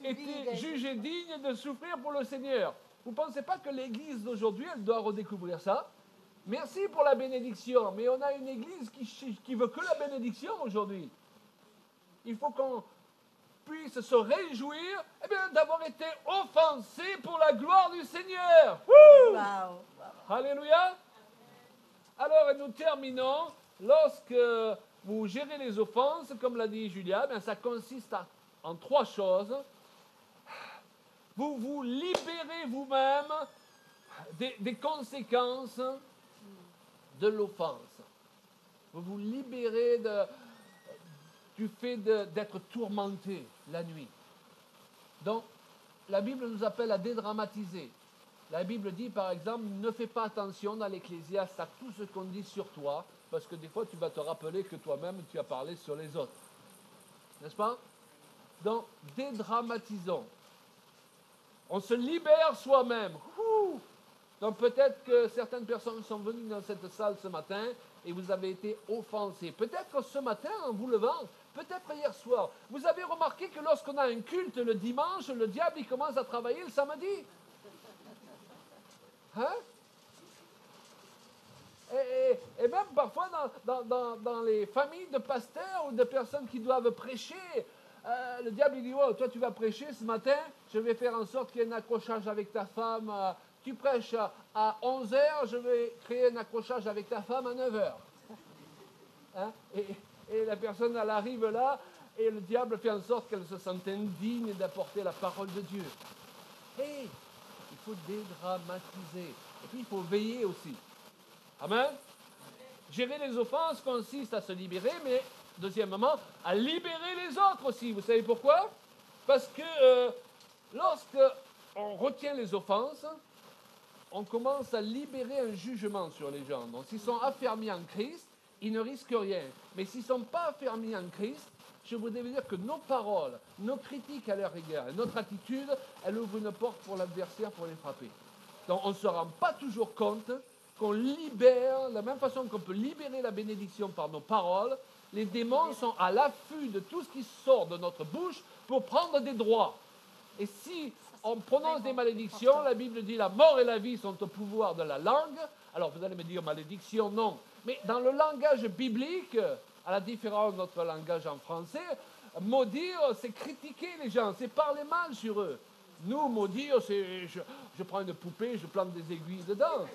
été jugés dignes de souffrir pour le Seigneur. Vous ne pensez pas que l'Église d'aujourd'hui, elle doit redécouvrir ça? Merci pour la bénédiction, mais on a une Église qui veut que la bénédiction aujourd'hui. Il faut qu'on puisse se réjouir d'avoir été offensé pour la gloire du Seigneur. Wow. Wow. Alléluia. Alors, nous terminons. Lorsque vous gérez les offenses, comme l'a dit Julia, ça consiste en trois choses. Vous vous libérez vous-même des conséquences de l'offense. Vous vous libérez du fait d'être tourmenté la nuit. Donc, la Bible nous appelle à dédramatiser. La Bible dit, par exemple, ne fais pas attention dans l'Ecclésiaste à tout ce qu'on dit sur toi, parce que des fois, tu vas te rappeler que toi-même, tu as parlé sur les autres. N'est-ce pas? Donc, dédramatisons. On se libère soi-même. Ouh. Donc peut-être que certaines personnes sont venues dans cette salle ce matin et vous avez été offensés. Peut-être ce matin, en vous levant, peut-être hier soir, vous avez remarqué que lorsqu'on a un culte le dimanche, le diable il commence à travailler le samedi. Hein? Et même parfois dans les familles de pasteurs ou de personnes qui doivent prêcher, le diable il dit, oh, toi tu vas prêcher ce matin, je vais faire en sorte qu'il y ait un accrochage avec ta femme, tu prêches à 11 heures, je vais créer un accrochage avec ta femme à 9 heures. Hein? Et la personne elle arrive là, et le diable fait en sorte qu'elle se sente indigne d'apporter la parole de Dieu. Hey, il faut dédramatiser, et puis il faut veiller aussi. Amen. Gérer les offenses consiste à se libérer, mais deuxièmement, à libérer les autres aussi. Vous savez pourquoi? Parce que lorsque on retient les offenses, on commence à libérer un jugement sur les gens. Donc s'ils sont affermis en Christ, ils ne risquent rien. Mais s'ils ne sont pas affermis en Christ, je voudrais vous dire que nos paroles, nos critiques à leur égard, notre attitude, elle ouvre une porte pour l'adversaire pour les frapper. Donc on ne se rend pas toujours compte qu'on libère, de la même façon qu'on peut libérer la bénédiction par nos paroles, les démons sont à l'affût de tout ce qui sort de notre bouche pour prendre des droits. Et si on prononce des malédictions, la Bible dit la mort et la vie sont au pouvoir de la langue. Alors vous allez me dire malédiction, non. Mais dans le langage biblique, à la différence de notre langage en français, maudire, c'est critiquer les gens, c'est parler mal sur eux. Nous, maudire, c'est je prends une poupée, je plante des aiguilles dedans.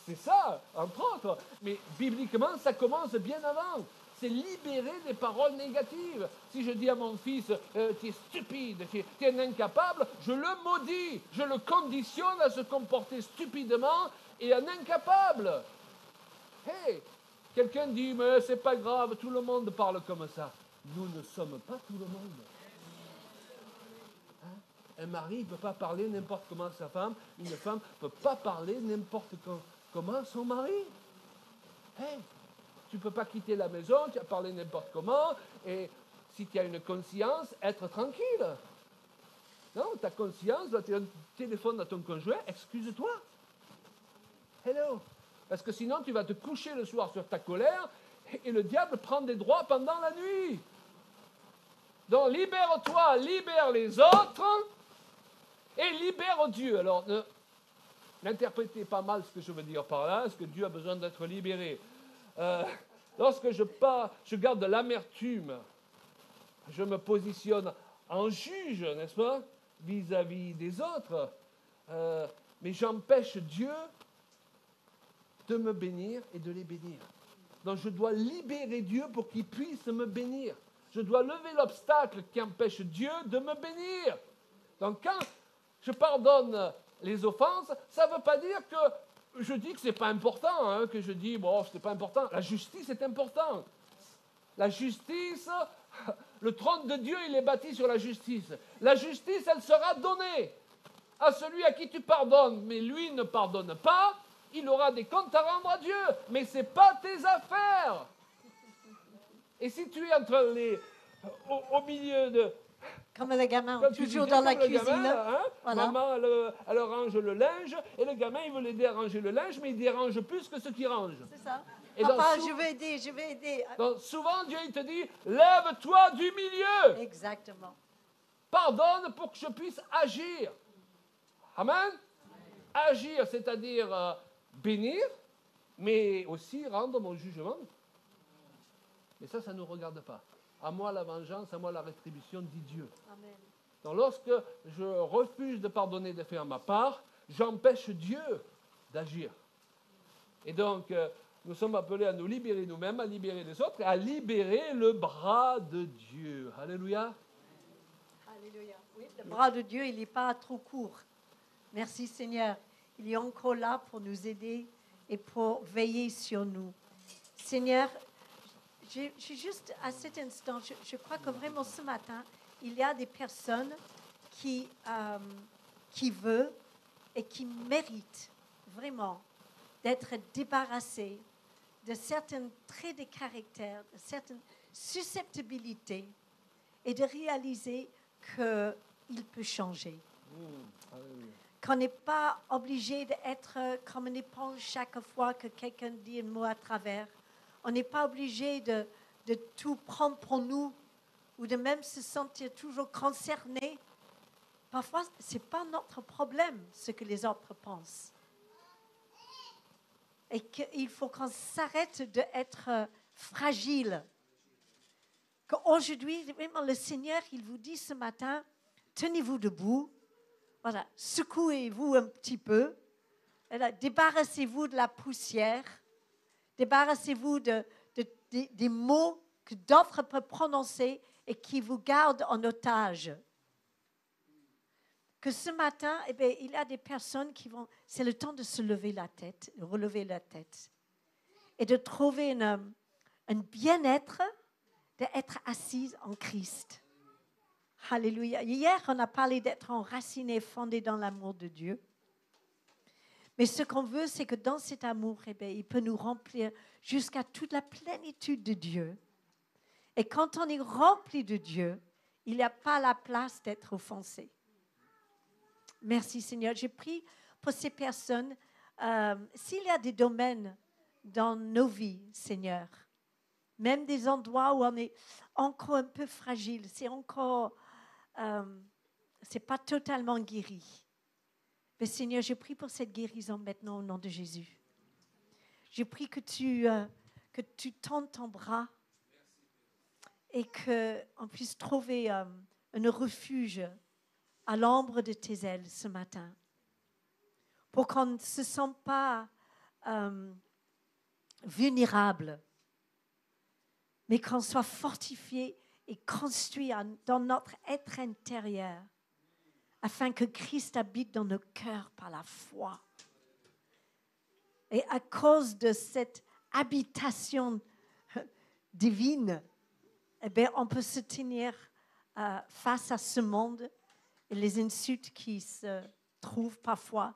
C'est ça, entre autres. Mais bibliquement, ça commence bien avant. C'est libérer des paroles négatives. Si je dis à mon fils, tu es stupide, tu es un incapable, je le maudis, je le conditionne à se comporter stupidement et un incapable. Hey, quelqu'un dit, mais c'est pas grave, tout le monde parle comme ça. Nous ne sommes pas tout le monde. Hein? Un mari ne peut pas parler n'importe comment à sa femme, une femme ne peut pas parler n'importe comment son mari. Hey, tu ne peux pas quitter la maison, tu as parlé n'importe comment, et si tu as une conscience, être tranquille. Non, ta conscience, tu as un téléphone à ton conjoint, excuse-toi. Hello. Parce que sinon, tu vas te coucher le soir sur ta colère, et le diable prend des droits pendant la nuit. Donc, libère-toi, libère les autres, et libère Dieu. Alors, n'interprétez pas mal ce que je veux dire par là, est-ce que Dieu a besoin d'être libéré? Lorsque je garde de l'amertume, je me positionne en juge, n'est-ce pas, vis-à-vis des autres, mais j'empêche Dieu de me bénir et de les bénir. Donc je dois libérer Dieu pour qu'il puisse me bénir. Je dois lever l'obstacle qui empêche Dieu de me bénir. Donc quand je pardonne les offenses, ça ne veut pas dire que je dis que ce n'est pas important, hein, que je dis, bon, ce n'est pas important. La justice est importante. La justice, le trône de Dieu, il est bâti sur la justice. La justice, elle sera donnée à celui à qui tu pardonnes, mais lui ne pardonne pas, il aura des comptes à rendre à Dieu. Mais ce n'est pas tes affaires. Et si tu es au milieu de... Comme le gamin, Comme tu toujours disais, dans la comme le cuisine. gamin, hein, Voilà. maman, elle range le linge, et le gamin, il veut l'aider à ranger le linge, mais il dérange plus que ce qui range. C'est ça. Et Papa, donc, je vais aider, je vais aider. donc, souvent, Dieu, il te dit, lève-toi du milieu. Exactement. Pardonne pour que je puisse agir. Amen. Agir, c'est-à-dire bénir, mais aussi rendre mon jugement. Mais ça ne nous regarde pas. À moi la vengeance, à moi la rétribution, dit Dieu. Amen. Donc lorsque je refuse de pardonner, de faire ma part, j'empêche Dieu d'agir. Et donc, nous sommes appelés à nous libérer nous-mêmes, à libérer les autres, et à libérer le bras de Dieu. Alléluia. Alléluia. Oui, le bras de Dieu, il n'est pas trop court. Merci Seigneur. Il est encore là pour nous aider et pour veiller sur nous. Seigneur, j'ai juste à cet instant, je crois que vraiment ce matin, il y a des personnes qui veulent et qui méritent vraiment d'être débarrassées de certains traits de caractère, de certaines susceptibilités. et de réaliser qu'il peut changer. Alléluia. Qu'on n'est pas obligé d'être comme une éponge chaque fois que quelqu'un dit un mot à travers. On n'est pas obligé de tout prendre pour nous ou de même se sentir toujours concerné. Parfois, ce n'est pas notre problème ce que les autres pensent. Et qu'il faut qu'on s'arrête d'être fragile. Qu'aujourd'hui, vraiment, le Seigneur, il vous dit ce matin, tenez-vous debout, voilà, secouez-vous un petit peu, voilà, débarrassez-vous de la poussière, débarrassez-vous des mots que d'autres peuvent prononcer et qui vous gardent en otage. Que ce matin, eh bien, il y a des personnes qui vont... C'est le temps de se lever la tête, de relever la tête et de trouver un bien-être, d'être assise en Christ. Alléluia. Hier, on a parlé d'être enraciné, fondé dans l'amour de Dieu. Mais ce qu'on veut, c'est que dans cet amour, eh bien, il peut nous remplir jusqu'à toute la plénitude de Dieu. Et quand on est rempli de Dieu, il n'y a pas la place d'être offensé. Merci Seigneur. J'ai prié pour ces personnes. S'il y a des domaines dans nos vies, Seigneur, même des endroits où on est encore un peu fragile, c'est encore, c'est pas totalement guéri. Mais Seigneur, je prie pour cette guérison maintenant au nom de Jésus. Je prie que tu tends ton bras et qu'on puisse trouver un refuge à l'ombre de tes ailes ce matin, pour qu'on ne se sente pas vulnérable, mais qu'on soit fortifié et construit dans notre être intérieur, afin que Christ habite dans nos cœurs par la foi. Et à cause de cette habitation divine, eh bien, on peut se tenir face à ce monde et les insultes qui se trouvent parfois,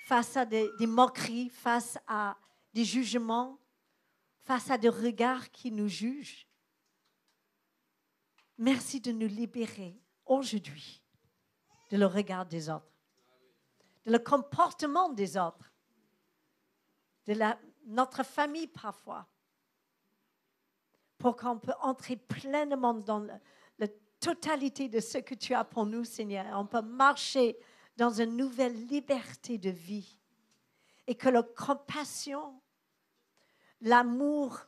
face à des moqueries, face à des jugements, face à des regards qui nous jugent. Merci de nous libérer aujourd'hui de le regard des autres, de le comportement des autres, de notre famille parfois, pour qu'on puisse entrer pleinement dans la totalité de ce que tu as pour nous, Seigneur. On peut marcher dans une nouvelle liberté de vie et que la compassion, l'amour,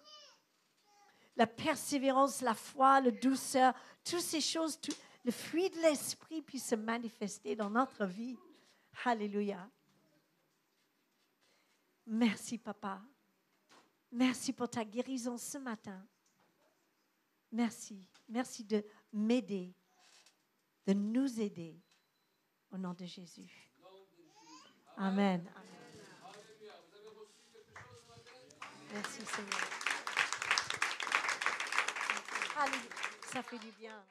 la persévérance, la foi, la douceur, toutes ces choses, le fruit de l'esprit puisse se manifester dans notre vie. Alléluia. Merci, Papa. Merci pour ta guérison ce matin. Merci. Merci de m'aider, de nous aider. Au nom de Jésus. Amen. Amen. Merci, Seigneur. Alléluia. Ça fait du bien.